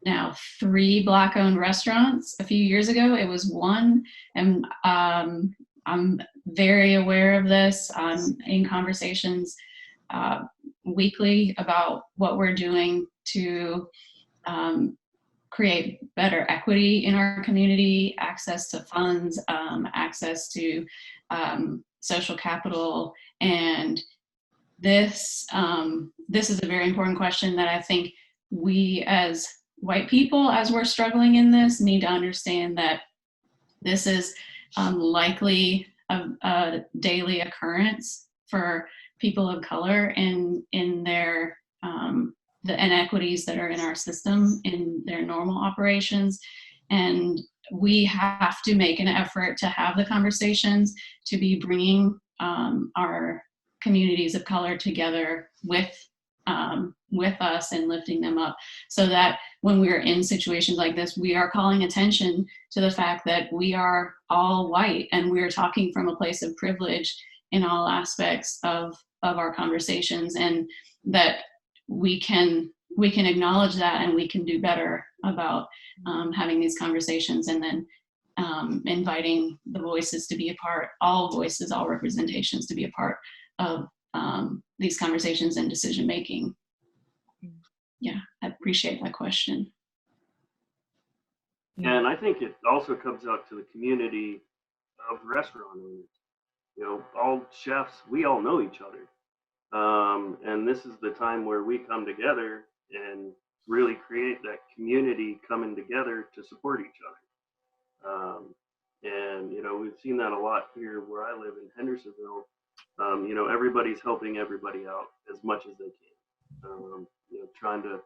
now 3 Black-owned restaurants. A few years ago, it was 1. And I'm very aware of this. I'm in conversations weekly about what we're doing to create better equity in our community, access to funds, access to social capital. And this is a very important question that I think we as white people, as we're struggling in this, need to understand that this is likely a daily occurrence for people of color in their the inequities that are in our system in their normal operations. And we have to make an effort to have the conversations, to be bringing our communities of color together with us and lifting them up, so that when we're in situations like this, we are calling attention to the fact that we are all white and we're talking from a place of privilege in all aspects of our conversations, and that we can acknowledge that, and we can do better about having these conversations, and then inviting the voices to be a part, all voices, all representations to be a part of these conversations and decision making. Yeah, I appreciate that question. And I think it also comes out to the community of restaurant owners. You know, all chefs, we all know each other. And this is the time where we come together and really create that community coming together to support each other. And, you know, we've seen that a lot here where I live in Hendersonville. You know, everybody's helping everybody out as much as they can. You know, trying to,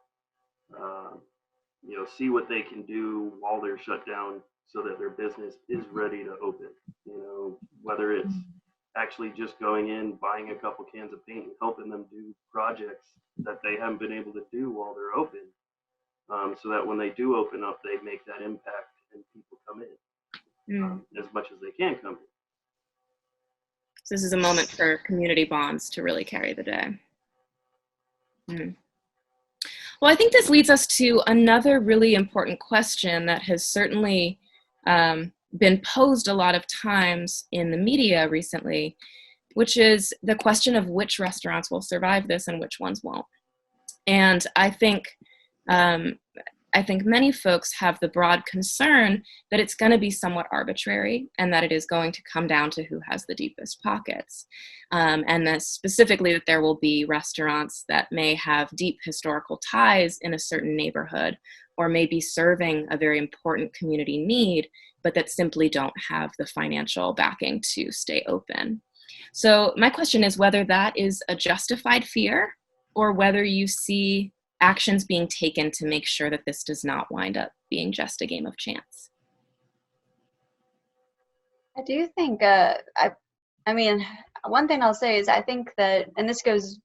you know, see what they can do while they're shut down so that their business is ready to open. You know, whether it's actually just going in, buying a couple cans of paint and helping them do projects that they haven't been able to do while they're open, so that when they do open up, they make that impact and people come in as much as they can come in. So this is a moment for community bonds to really carry the day. Well, I think this leads us to another really important question that has certainly been posed a lot of times in the media recently, which is the question of which restaurants will survive this and which ones won't. And I think I think many folks have the broad concern that it's going to be somewhat arbitrary and that it is going to come down to who has the deepest pockets. And that specifically that there will be restaurants that may have deep historical ties in a certain neighborhood or may be serving a very important community need, but that simply don't have the financial backing to stay open. So my question is whether that is a justified fear or whether you see actions being taken to make sure that this does not wind up being just a game of chance. I do think, I mean, one thing I'll say is I think that, and this goes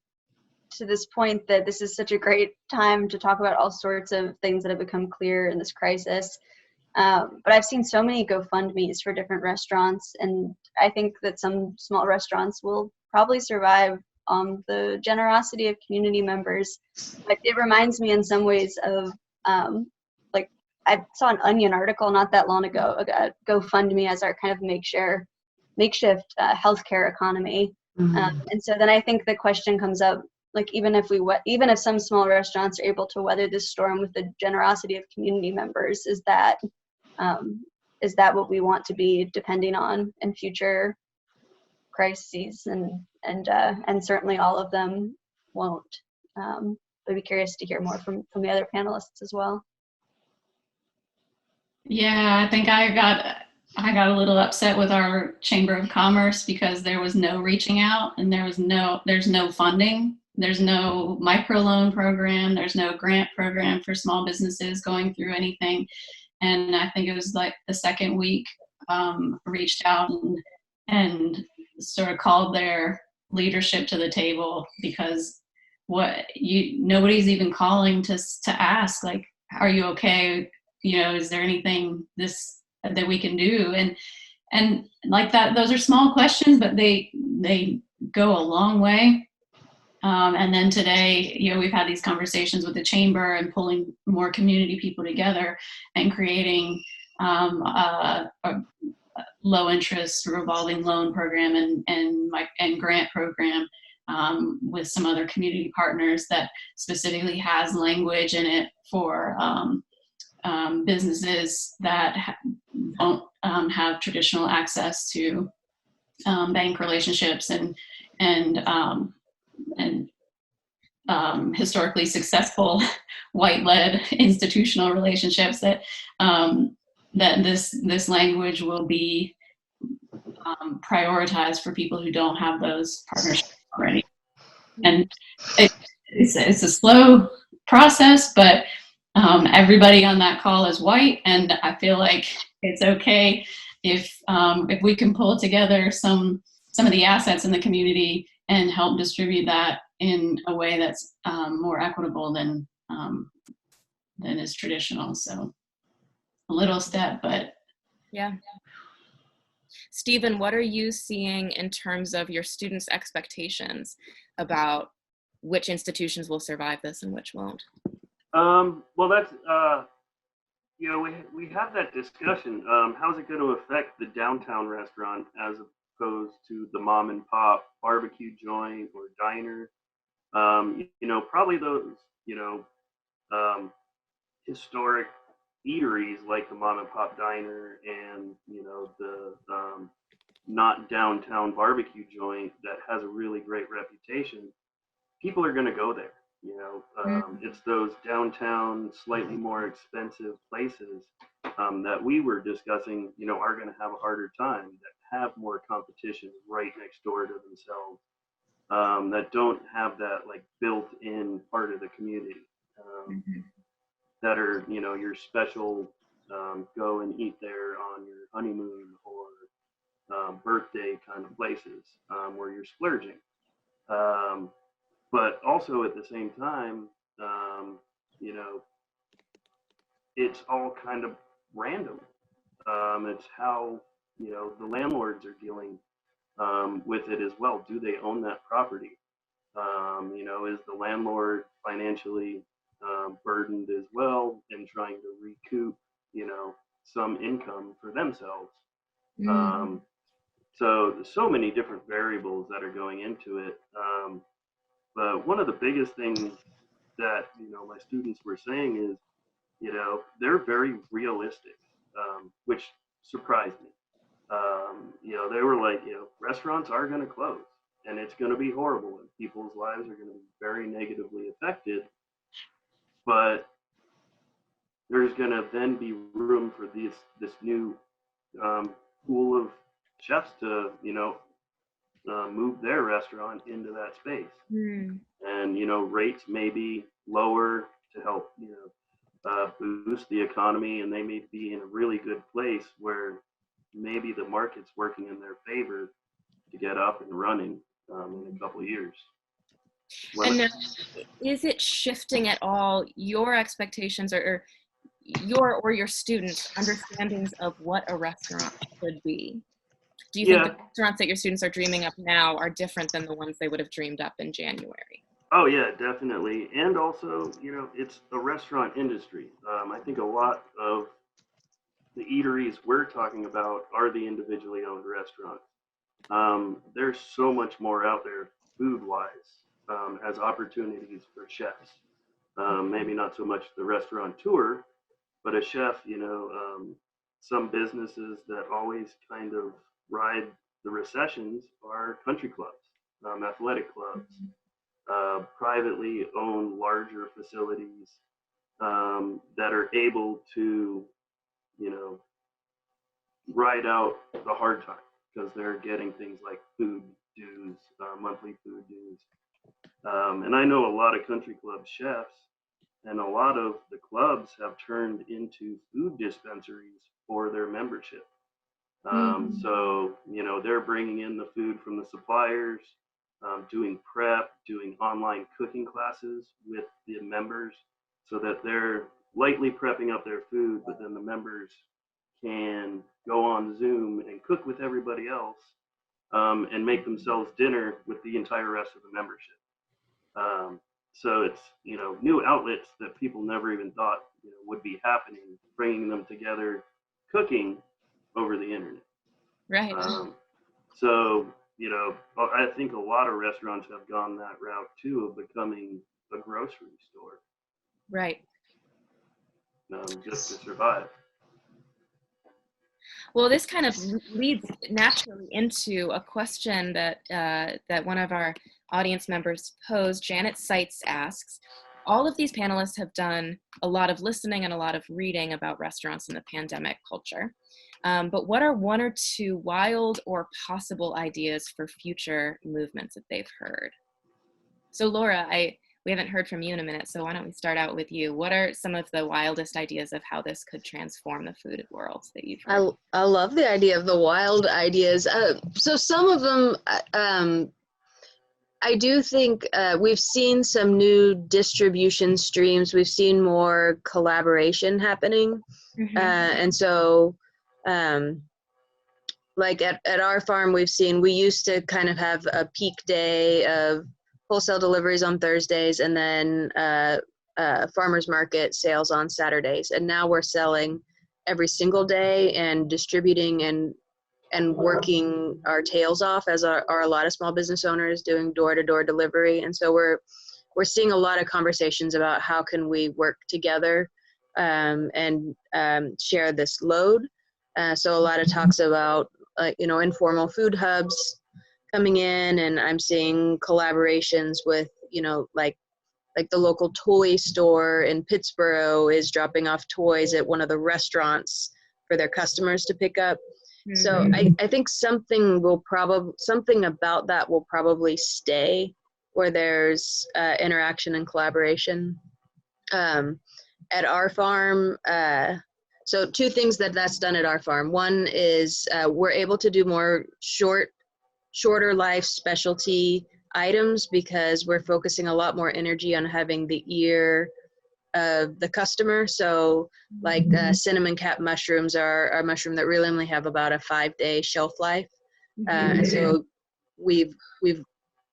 to this point that this is such a great time to talk about all sorts of things that have become clear in this crisis. But I've seen so many GoFundMes for different restaurants, and I think that some small restaurants will probably survive on the generosity of community members. But it reminds me in some ways of, like, I saw an Onion article not that long ago about GoFundMe as our kind of makeshift healthcare economy. Mm-hmm. And so then I think the question comes up, like, even if some small restaurants are able to weather this storm with the generosity of community members, is that what we want to be depending on in future crises? And certainly all of them won't. I'd be curious to hear more from the other panelists as well. Yeah, I think I got a little upset with our Chamber of Commerce because there was no reaching out and there's no funding. There's no microloan program. There's no grant program for small businesses going through anything. And I think it was like the second week, reached out and sort of called their leadership to the table because nobody's even calling to ask, like, are you okay? You know, is there anything that we can do? And like that, those are small questions, but they go a long way. And then today, you know, we've had these conversations with the chamber and pulling more community people together and creating a low interest revolving loan program and grant program with some other community partners that specifically has language in it for businesses that don't have traditional access to bank relationships and historically successful white-led institutional relationships, that this language will be prioritized for people who don't have those partnerships already. And it's a slow process, but everybody on that call is white, and I feel like it's okay if we can pull together some of the assets in the community and help distribute that in a way that's more equitable than is traditional. So a little step, but yeah. Stephen, what are you seeing in terms of your students' expectations about which institutions will survive this and which won't? Well, that's, you know, we have that discussion. How's it going to affect the downtown restaurant as opposed to the mom and pop barbecue joint or diner? You know, probably those, you know, historic eateries like the mom and pop diner and, you know, the not downtown barbecue joint that has a really great reputation. People are going to go there. You know, it's those downtown, slightly more expensive places that we were discussing, you know, are going to have a harder time, that have more competition right next door to themselves, that don't have that like built-in part of the community, that are, you know, your special go and eat there on your honeymoon or birthday kind of places where you're splurging. But also at the same time, you know, it's all kind of random. It's how, you know, the landlords are dealing with it as well. Do they own that property? You know, is the landlord financially burdened as well and trying to recoup, you know, some income for themselves? So many different variables that are going into it. But one of the biggest things that, you know, my students were saying is, you know, they're very realistic, which surprised me. You know, they were like, you know, restaurants are going to close and it's going to be horrible and people's lives are going to be very negatively affected. But there's going to then be room for this new pool of chefs to, you know, move their restaurant into that space. And, you know, rates may be lower to help, you know, boost the economy, and they may be in a really good place where maybe the market's working in their favor to get up and running in a couple of years. And now, is it shifting at all your expectations or your students' understandings of what a restaurant should be? Do you think the restaurants that your students are dreaming up now are different than the ones they would have dreamed up in January? Oh yeah, definitely. And also, you know, it's a restaurant industry. I think a lot of the eateries we're talking about are the individually owned restaurants. There's so much more out there food-wise as opportunities for chefs. Maybe not so much the restaurateur, but a chef, you know, some businesses that always kind of ride the recessions are country clubs, athletic clubs, privately owned larger facilities that are able to, you know, ride out the hard time because they're getting things like food dues, monthly food dues. And I know a lot of country club chefs, and a lot of the clubs have turned into food dispensaries for their membership. So, you know, they're bringing in the food from the suppliers, doing prep, doing online cooking classes with the members so that they're lightly prepping up their food, but then the members can go on Zoom and cook with everybody else and make themselves dinner with the entire rest of the membership. So it's, you know, new outlets that people never even thought, you know, would be happening, bringing them together, cooking over the internet. Right. So, you know, I think a lot of restaurants have gone that route too of becoming a grocery store. Right. Just to survive. Well, this kind of leads naturally into a question that that one of our audience members posed. Janet Seitz asks, all of these panelists have done a lot of listening and a lot of reading about restaurants in the pandemic culture. But what are one or two wild or possible ideas for future movements that they've heard? So Laura, we haven't heard from you in a minute, so why don't we start out with you? What are some of the wildest ideas of how this could transform the food world that you've heard? I love the idea of the wild ideas. So some of them, I do think we've seen some new distribution streams. We've seen more collaboration happening. And so like at our farm, we used to kind of have a peak day of wholesale deliveries on Thursdays and then farmers market sales on Saturdays. And now we're selling every single day and distributing and working our tails off as are a lot of small business owners doing door-to-door delivery. And so we're seeing a lot of conversations about how can we work together and share this load. So a lot of talks about you know, informal food hubs coming in, and I'm seeing collaborations with, you know, like the local toy store in Pittsburgh is dropping off toys at one of the restaurants for their customers to pick up. So I think something about that will probably stay, where there's interaction and collaboration. At our farm, so two things that's done at our farm. One is we're able to do more shorter life specialty items because we're focusing a lot more energy on having the ear of the customer. So like cinnamon cap mushrooms are a mushroom that really only have about a 5-day shelf life. And so we've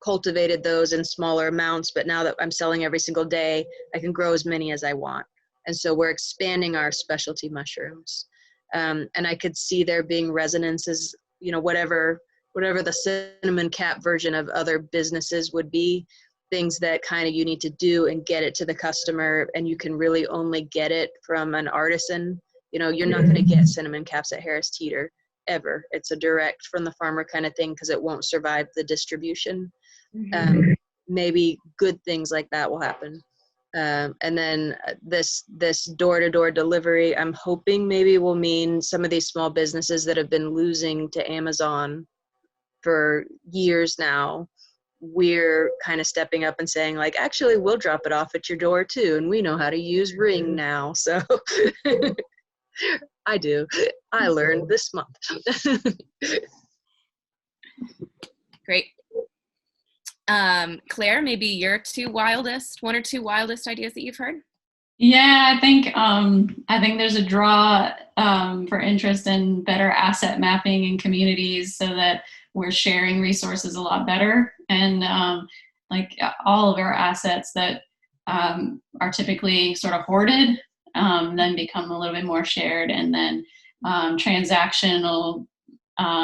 cultivated those in smaller amounts, but now that I'm selling every single day, I can grow as many as I want. And so we're expanding our specialty mushrooms. And I could see there being resonances, you know, whatever the cinnamon cap version of other businesses would be, things that kind of you need to do and get it to the customer, and you can really only get it from an artisan. You know, you're not going to get cinnamon caps at Harris Teeter ever. It's a direct from the farmer kind of thing because it won't survive the distribution. Maybe good things like that will happen. And then this door-to-door delivery, I'm hoping maybe will mean some of these small businesses that have been losing to Amazon for years now, we're kind of stepping up and saying like, actually, we'll drop it off at your door too, and we know how to use Ring now. So I learned this month. Great. Claire, maybe your one or two wildest ideas that you've heard? Yeah, I think there's a draw for interest in better asset mapping in communities so that we're sharing resources a lot better. And like all of our assets that are typically sort of hoarded then become a little bit more shared, and then transactional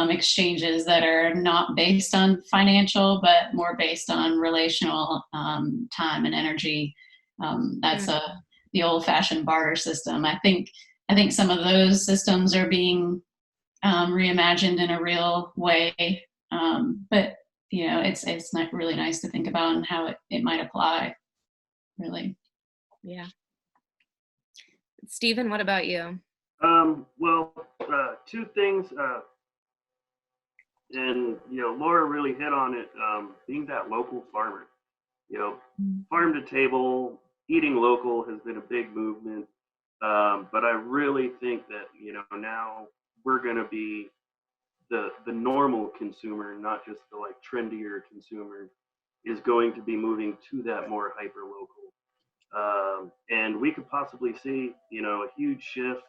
exchanges that are not based on financial, but more based on relational time and energy. That's the old-fashioned barter system. I think some of those systems are being reimagined in a real way. But you know, it's not really nice to think about and how it might apply, really. Yeah. Stephen, what about you? Well, two things, and you know, Laura really hit on it. Being that local farmer, you know, farm to table, eating local has been a big movement. But I really think that, you know, now we're going to be the normal consumer, not just the like trendier consumer, is going to be moving to that more hyper local. And we could possibly see, you know, a huge shift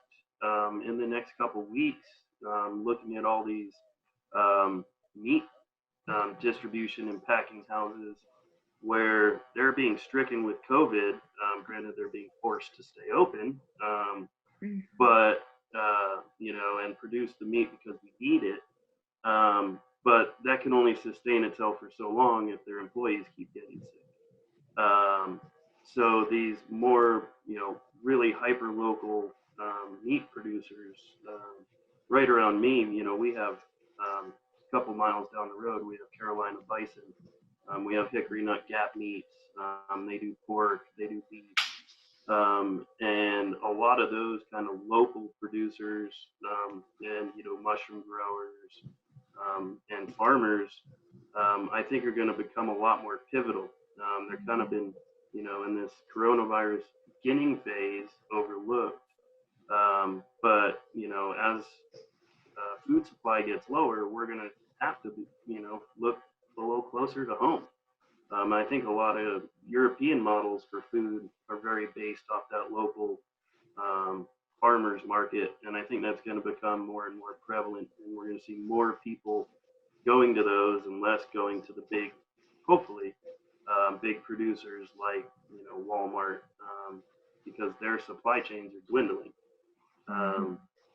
in the next couple weeks, looking at all these meat distribution and packing houses where they're being stricken with COVID. Granted, they're being forced to stay open, but you know, and produce the meat because we need it. But that can only sustain itself for so long if their employees keep getting sick. So these more, you know, really hyper local meat producers, right around me, you know, we have a couple miles down the road, we have Carolina bison. We have Hickory Nut Gap Meats. They do pork, they do beef. And a lot of those kind of local producers and, you know, mushroom growers and farmers, I think are going to become a lot more pivotal. They're kind of been, you know, in this coronavirus beginning phase overlooked. But, you know, as food supply gets lower, we're going to have to, you know, look a little closer to home. I think a lot of European models for food are very based off that local farmers market, and I think that's going to become more and more prevalent, and we're going to see more people going to those and less going to the big, hopefully, big producers like, you know, Walmart, because their supply chains are dwindling.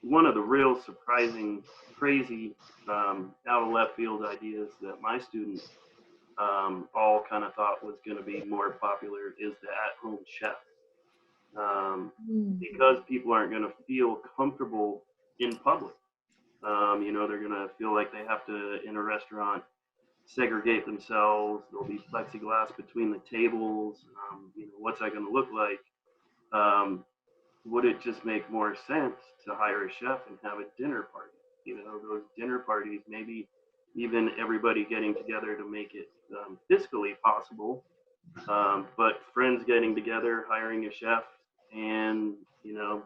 One of the real surprising, crazy, out of left field ideas that my students all kind of thought was going to be more popular is the at-home chef. Because people aren't going to feel comfortable in public. You know, they're going to feel like they have to, in a restaurant, segregate themselves. There'll be plexiglass between the tables. You know, what's that going to look like? Would it just make more sense to hire a chef and have a dinner party? You know, those dinner parties, maybe even everybody getting together to make it fiscally possible, but friends getting together, hiring a chef, and you know,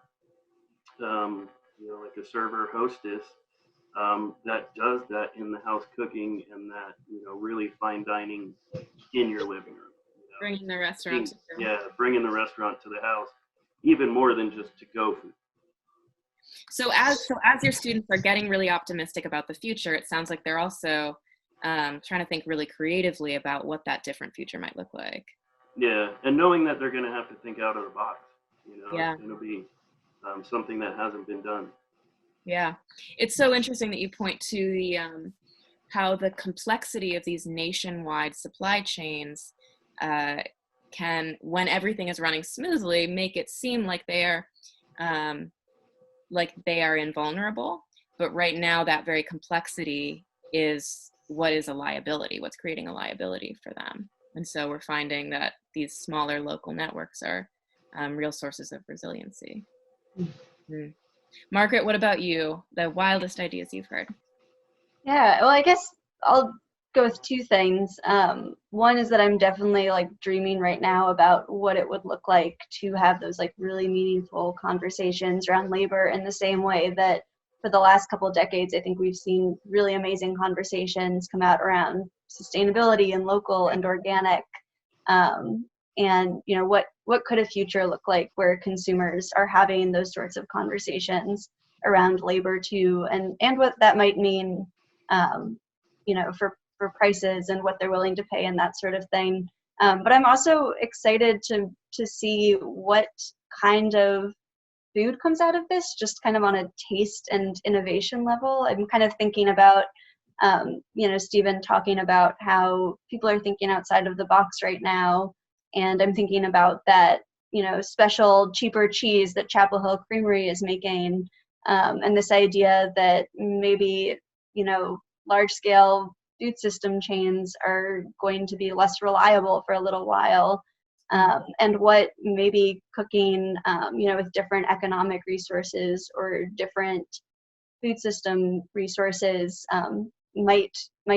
like a server hostess that does that in the house cooking and that, you know, really fine dining in your living room. You know? Bringing the restaurant. Bringing the restaurant to the house, even more than just to-go food. So as your students are getting really optimistic about the future, it sounds like they're also trying to think really creatively about what that different future might look like. Yeah, and knowing that they're going to have to think out of the box. You know, yeah. It's going to be something that hasn't been done. Yeah, it's so interesting that you point to the how the complexity of these nationwide supply chains can, when everything is running smoothly, make it seem like they are invulnerable. But right now, that very complexity is what is a liability, what's creating a liability for them. And so we're finding that these smaller local networks are real sources of resiliency. Mm. Margaret, what about you? The wildest ideas you've heard? Yeah, well, I guess I'll go with two things. One is that I'm definitely like dreaming right now about what it would look like to have those like really meaningful conversations around labor in the same way that for the last couple of decades, I think we've seen really amazing conversations come out around sustainability and local and organic. And you know, what could a future look like where consumers are having those sorts of conversations around labor too, and what that might mean, you know, for prices and what they're willing to pay and that sort of thing. But I'm also excited to see what kind of food comes out of this, just kind of on a taste and innovation level. I'm kind of thinking about, you know, Stephen talking about how people are thinking outside of the box right now. And I'm thinking about that, you know, special cheaper cheese that Chapel Hill Creamery is making. And this idea that maybe, you know, large scale food system chains are going to be less reliable for a little while. And what maybe cooking, you know, with different economic resources or different food system resources might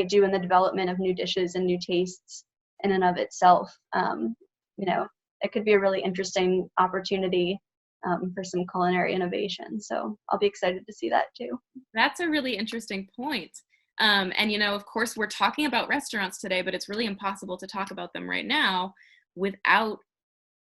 do in the development of new dishes and new tastes in and of itself. You know, it could be a really interesting opportunity for some culinary innovation. So I'll be excited to see that too. That's a really interesting point. And, you know, of course, we're talking about restaurants today, but it's really impossible to talk about them right now without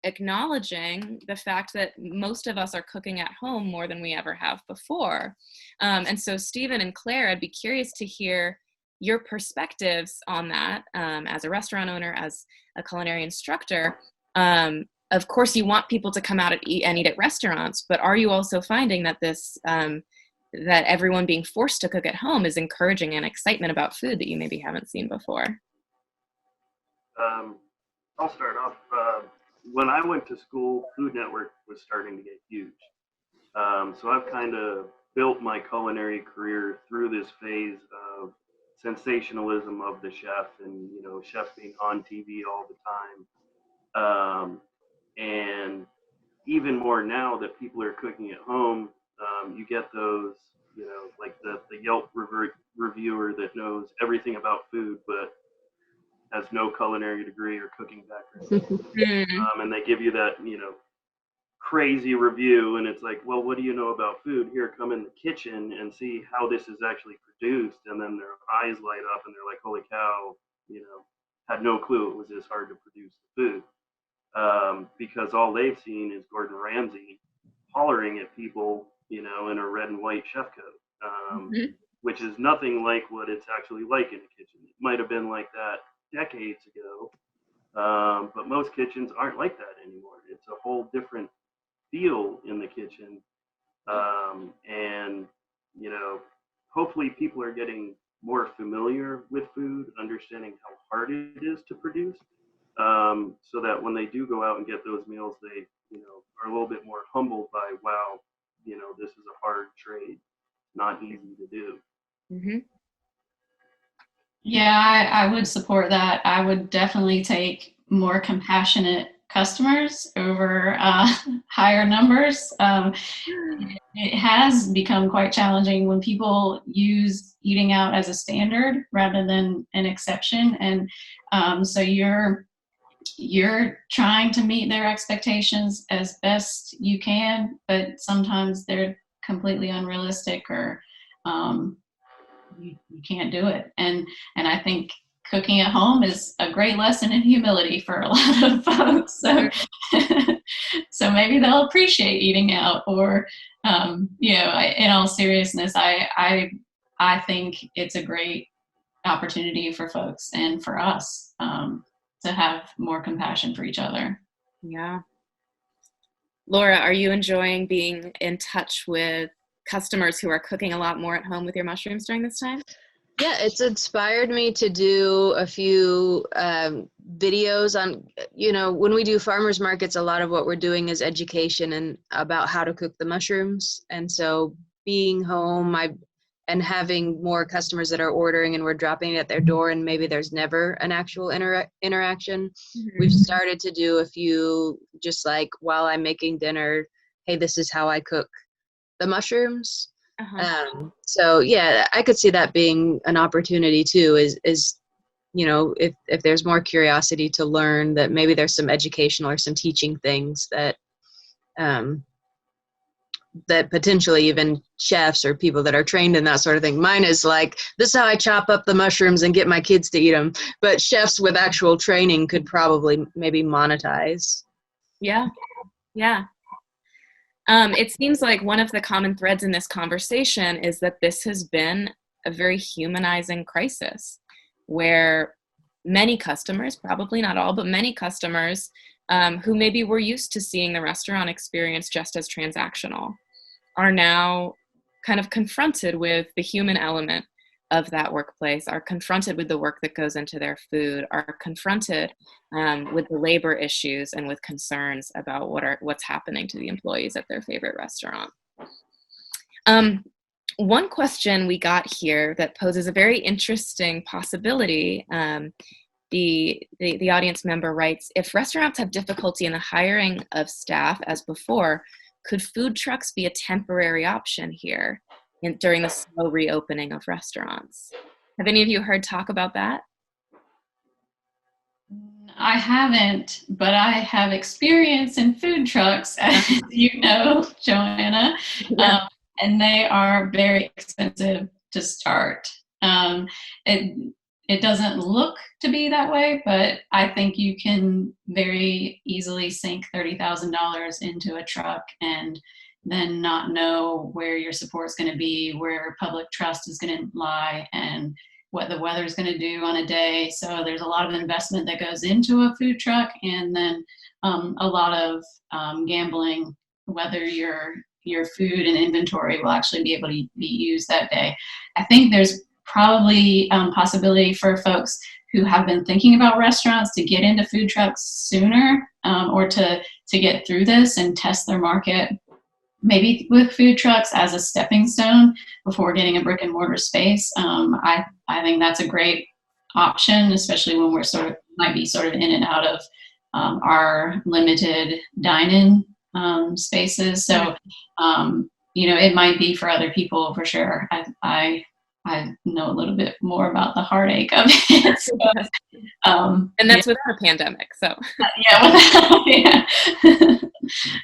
acknowledging the fact that most of us are cooking at home more than we ever have before. And so Stephen and Claire, I'd be curious to hear your perspectives on that as a restaurant owner, as a culinary instructor. Of course, you want people to come out and eat at restaurants, but are you also finding that this, that everyone being forced to cook at home is encouraging an excitement about food that you maybe haven't seen before? I'll start off. When I went to school, Food Network was starting to get huge. So I've kind of built my culinary career through this phase of sensationalism of the chef and, you know, chefs being on TV all the time. And even more now that people are cooking at home, you get those, you know, like the Yelp reviewer that knows everything about food, but has no culinary degree or cooking background. And they give you that, you know, crazy review, and it's like, well, what do you know about food? Here, come in the kitchen and see how this is actually produced. And then their eyes light up and they're like, holy cow, you know, had no clue it was this hard to produce the food. Because all they've seen is Gordon Ramsay hollering at people, you know, in a red and white chef coat, which is nothing like what it's actually like in a kitchen. It might have been like that decades ago, but most kitchens aren't like that anymore. It's a whole different feel in the kitchen, and, you know, hopefully people are getting more familiar with food, understanding how hard it is to produce, so that when they do go out and get those meals, they, you know, are a little bit more humbled by, wow, you know, this is a hard trade, not easy to do. Yeah, I would support that. I would definitely take more compassionate customers over higher numbers. It has become quite challenging when people use eating out as a standard rather than an exception. And so you're trying to meet their expectations as best you can, but sometimes they're completely unrealistic, or you can't do it. And I think cooking at home is a great lesson in humility for a lot of folks. So, so maybe they'll appreciate eating out, or, you know, in all seriousness, I think it's a great opportunity for folks and for us to have more compassion for each other. Yeah. Laura, are you enjoying being in touch with customers who are cooking a lot more at home with your mushrooms during this time? Yeah, it's inspired me to do a few videos on, when we do farmers markets, a lot of what we're doing is education and about how to cook the mushrooms. And so being home, and having more customers that are ordering and we're dropping it at their door and maybe there's never an actual interaction. We've started to do a few just like while I'm making dinner, hey, this is how I cook the mushrooms. So yeah, I could see that being an opportunity too, is if there's more curiosity to learn, that maybe there's some educational or some teaching things that that potentially even chefs or people that are trained in that sort of thing. Mine is like, this is how I chop up the mushrooms and get my kids to eat them. But chefs with actual training could probably maybe monetize. Yeah. It seems like one of the common threads in this conversation is that this has been a very humanizing crisis where many customers, probably not all, but many customers who maybe were used to seeing the restaurant experience just as transactional are now kind of confronted with the human element of that workplace, are confronted with the work that goes into their food, are confronted with the labor issues and with concerns about what's happening to the employees at their favorite restaurant. One question we got here that poses a very interesting possibility, the audience member writes, if restaurants have difficulty in the hiring of staff as before, could food trucks be a temporary option here during the slow reopening of restaurants? Have any of you heard talk about that? I haven't, but I have experience in food trucks, as you know, Joanna, and they are very expensive to start. It doesn't look to be that way, but I think you can very easily sink $30,000 into a truck and then not know where your support is going to be, where public trust is going to lie, and what the weather is going to do on a day. So there's a lot of investment that goes into a food truck, and then a lot of gambling whether your food and inventory will actually be able to be used that day. I think there's probably possibility for folks who have been thinking about restaurants to get into food trucks sooner, or to get through this and test their market, maybe with food trucks as a stepping stone before getting a brick and mortar space. I think that's a great option, especially when we're might be in and out of our limited dine-in spaces. So, it might be for other people for sure. I know a little bit more about the heartache of it. So, and that's without a pandemic. So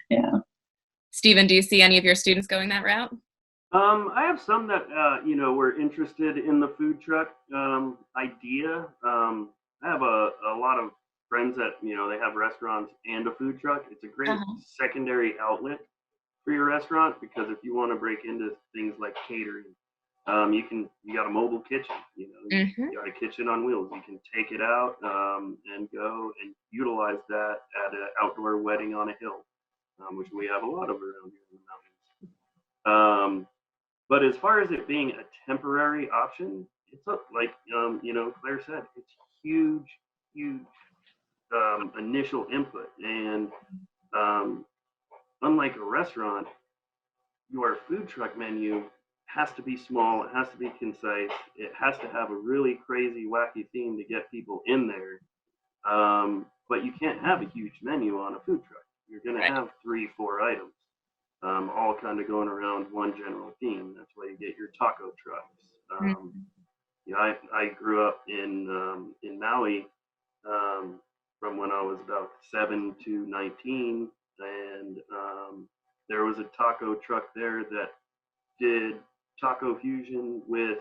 yeah. Stephen, do you see any of your students going that route? I have some that were interested in the food truck idea. I have a lot of friends that they have restaurants and a food truck. It's a great secondary outlet for your restaurant, because if you want to break into things like catering, you got a mobile kitchen. You got a kitchen on wheels. You can take it out and go and utilize that at an outdoor wedding on a hill, which we have a lot of around here in the mountains. But as far as it being a temporary option, it's like Claire said, it's huge initial input, and unlike a restaurant, your food truck menu has to be small, it has to be concise, it has to have a really crazy, wacky theme to get people in there. But you can't have a huge menu on a food truck. You're going to have 3-4 items, all kind of going around one general theme. That's why you get your taco trucks. I grew up in Maui from when I was about 7 to 19, and there was a taco truck there that did taco fusion with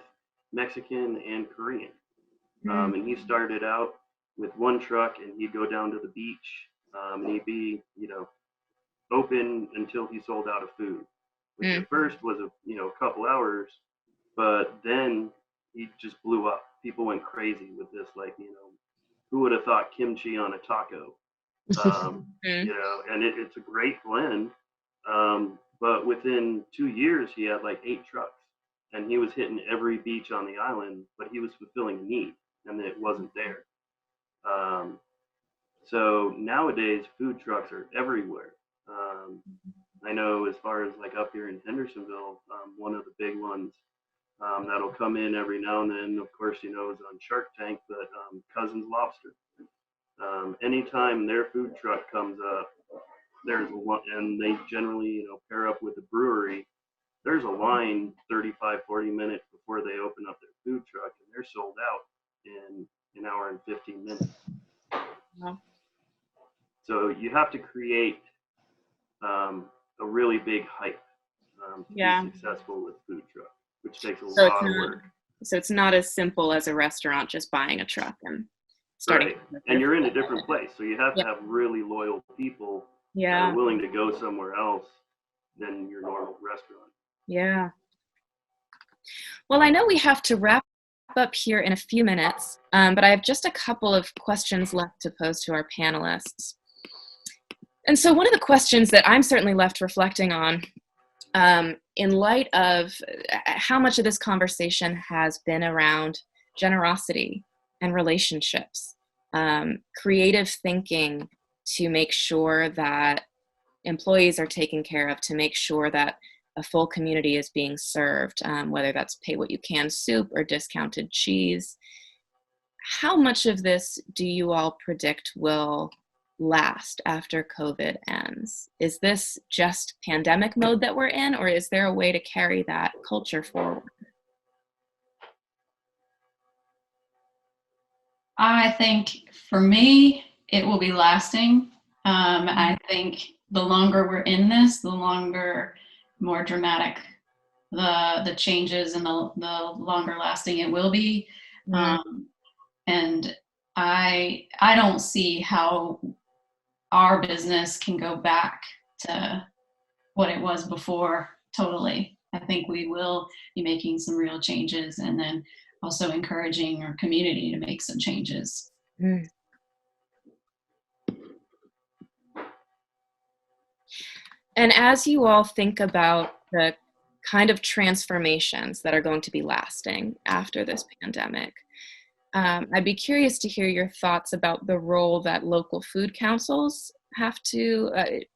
Mexican and Korean. And he started out with one truck, and he'd go down to the beach, and he'd be, open until he sold out of food. Which at first was a couple hours, but then he just blew up. People went crazy with this, who would have thought kimchi on a taco? And it's a great blend. But within 2 years, he had 8 trucks. and he was hitting every beach on the island, but he was fulfilling a need, and it wasn't there. So nowadays, food trucks are everywhere. I know as far as like up here in Hendersonville, one of the big ones that'll come in every now and then, of course, is on Shark Tank, but Cousins Lobster. Anytime their food truck comes up, there's a one, and they generally, pair up with a brewery. There's a line 35, 40 minutes before they open up their food truck, and they're sold out in an hour and 15 minutes. Wow. So you have to create a really big hype to be successful with food truck, which takes a lot of work. So it's not as simple as a restaurant just buying a truck and starting. Right. And you're in a different place, so you have to have really loyal people that are willing to go somewhere else than your normal restaurant. Yeah. Well, I know we have to wrap up here in a few minutes, but I have just a couple of questions left to pose to our panelists. And so one of the questions that I'm certainly left reflecting on, in light of how much of this conversation has been around generosity and relationships, creative thinking to make sure that employees are taken care of, to make sure that a full community is being served, whether that's pay what you can soup or discounted cheese. How much of this do you all predict will last after COVID ends? Is this just pandemic mode that we're in, or is there a way to carry that culture forward? I think for me, it will be lasting. I think the longer we're in this, the more dramatic the changes and the longer lasting it will be. And I don't see how our business can go back to what it was before totally. I think we will be making some real changes, and then also encouraging our community to make some changes. And as you all think about the kind of transformations that are going to be lasting after this pandemic, I'd be curious to hear your thoughts about the role that local food councils have to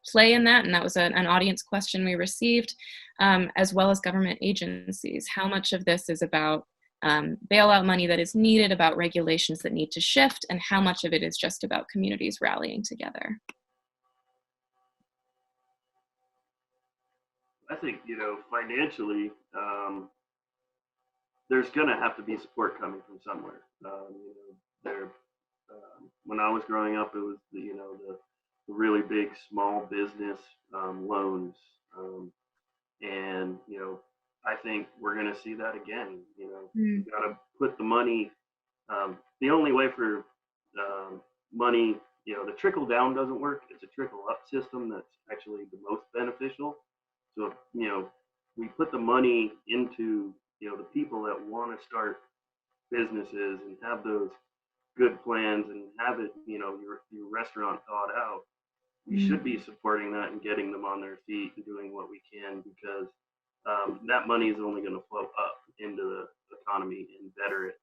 play in that. And that was an audience question we received, as well as government agencies. How much of this is about bailout money that is needed, about regulations that need to shift, and how much of it is just about communities rallying together? I think, financially, there's going to have to be support coming from somewhere. When I was growing up, it was the really big small business loans, and I think we're going to see that again. You got to put the money. The only way for money, the trickle down doesn't work. It's a trickle up system that's actually the most beneficial. So we put the money into the people that want to start businesses and have those good plans and have it, your restaurant thought out. We should be supporting that and getting them on their feet and doing what we can, because that money is only going to flow up into the economy and better it,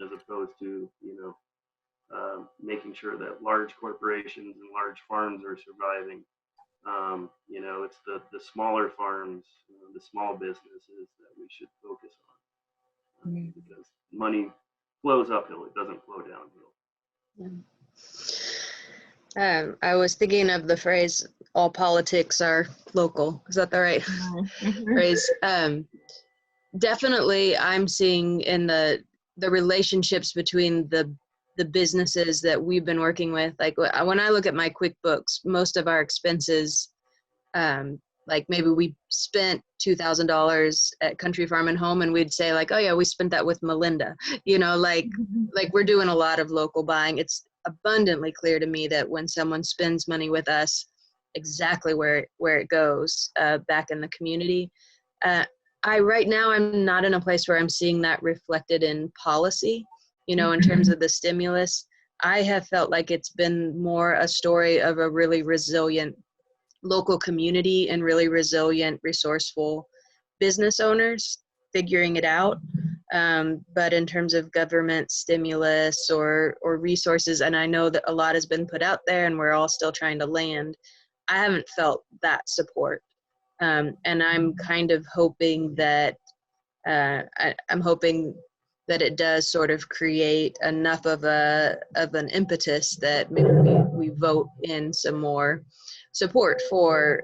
as opposed to making sure that large corporations and large farms are surviving. It's the smaller farms, the small businesses that we should focus on, because money flows uphill, it doesn't flow downhill. I was thinking of the phrase, all politics are local. Is that the right phrase? Definitely, I'm seeing in the relationships between the businesses that we've been working with. Like when I look at my QuickBooks, most of our expenses, like maybe we spent $2,000 at Country Farm and Home, and we'd say like, oh yeah, we spent that with Melinda. Like we're doing a lot of local buying. It's abundantly clear to me that when someone spends money with us, exactly where it goes back in the community. Right now I'm not in a place where I'm seeing that reflected in policy, in terms of the stimulus. I have felt like it's been more a story of a really resilient local community and really resilient, resourceful business owners figuring it out. But in terms of government stimulus or resources, and I know that a lot has been put out there and we're all still trying to land, I haven't felt that support. And I'm kind of hoping that I'm hoping that it does sort of create enough of an impetus that maybe we vote in some more support for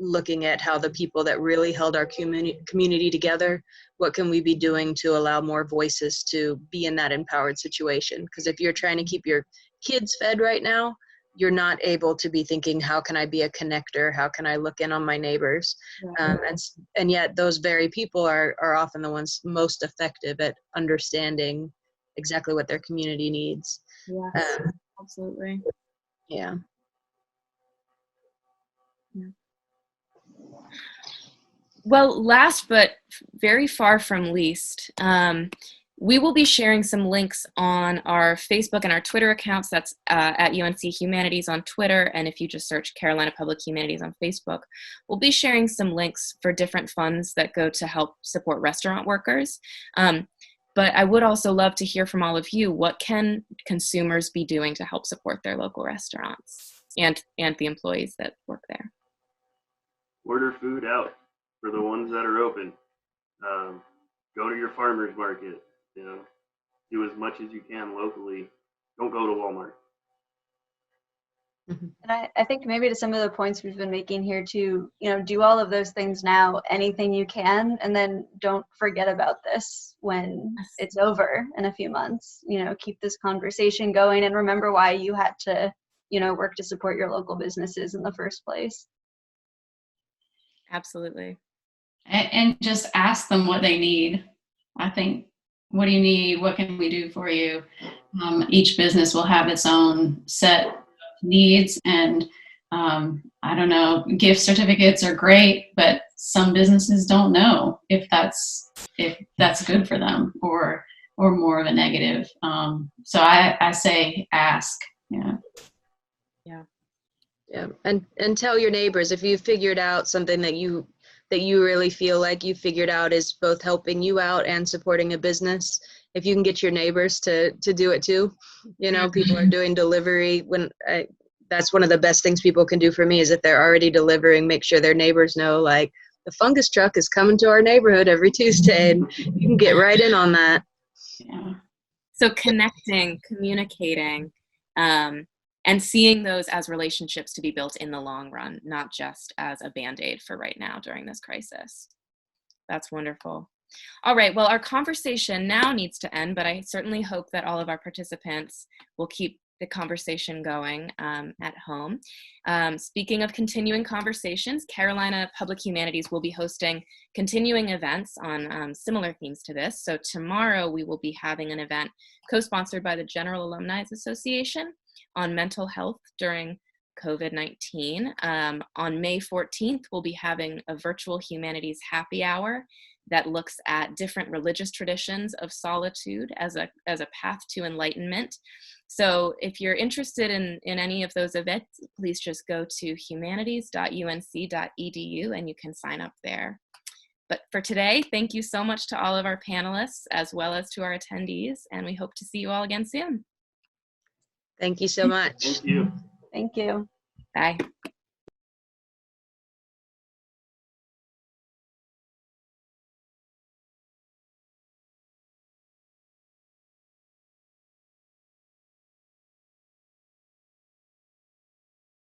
looking at how the people that really held our community together, what can we be doing to allow more voices to be in that empowered situation? Because if you're trying to keep your kids fed right now, you're not able to be thinking, how can I be a connector? How can I look in on my neighbors? And yet those very people are often the ones most effective at understanding exactly what their community needs. Yes, absolutely. Yeah. Well, last but very far from least, we will be sharing some links on our Facebook and our Twitter accounts. That's at UNC Humanities on Twitter. And if you just search Carolina Public Humanities on Facebook, we'll be sharing some links for different funds that go to help support restaurant workers. But I would also love to hear from all of you. What can consumers be doing to help support their local restaurants and the employees that work there? Order food out for the ones that are open. Go to your farmer's market. Do as much as you can locally. Don't go to Walmart. And I think maybe to some of the points we've been making here too, do all of those things now, anything you can, and then don't forget about this when it's over in a few months. Keep this conversation going and remember why you had to, work to support your local businesses in the first place. Absolutely. And just ask them what they need. I think, what do you need? What can we do for you? Each business will have its own set of needs, and I don't know, gift certificates are great, but some businesses don't know if that's good for them or more of a negative. So I say ask. Yeah. And tell your neighbors if you figured out something that you really feel like you figured out is both helping you out and supporting a business. If you can get your neighbors to do it too, people are doing delivery. That's one of the best things people can do for me is if they're already delivering, make sure their neighbors know, like, the fungus truck is coming to our neighborhood every Tuesday, and you can get right in on that. Yeah. So connecting, communicating, and seeing those as relationships to be built in the long run, not just as a Band-Aid for right now during this crisis. That's wonderful. All right, well, our conversation now needs to end, but I certainly hope that all of our participants will keep the conversation going at home. Speaking of continuing conversations, Carolina Public Humanities will be hosting continuing events on similar themes to this. So tomorrow we will be having an event co-sponsored by the General Alumni Association on mental health during COVID-19. On May 14th, we'll be having a virtual humanities happy hour that looks at different religious traditions of solitude as a path to enlightenment. So if you're interested in any of those events, please just go to humanities.unc.edu and you can sign up there. But for today, thank you so much to all of our panelists as well as to our attendees, and we hope to see you all again soon. Thank you so much. Thank you. Thank you. Bye.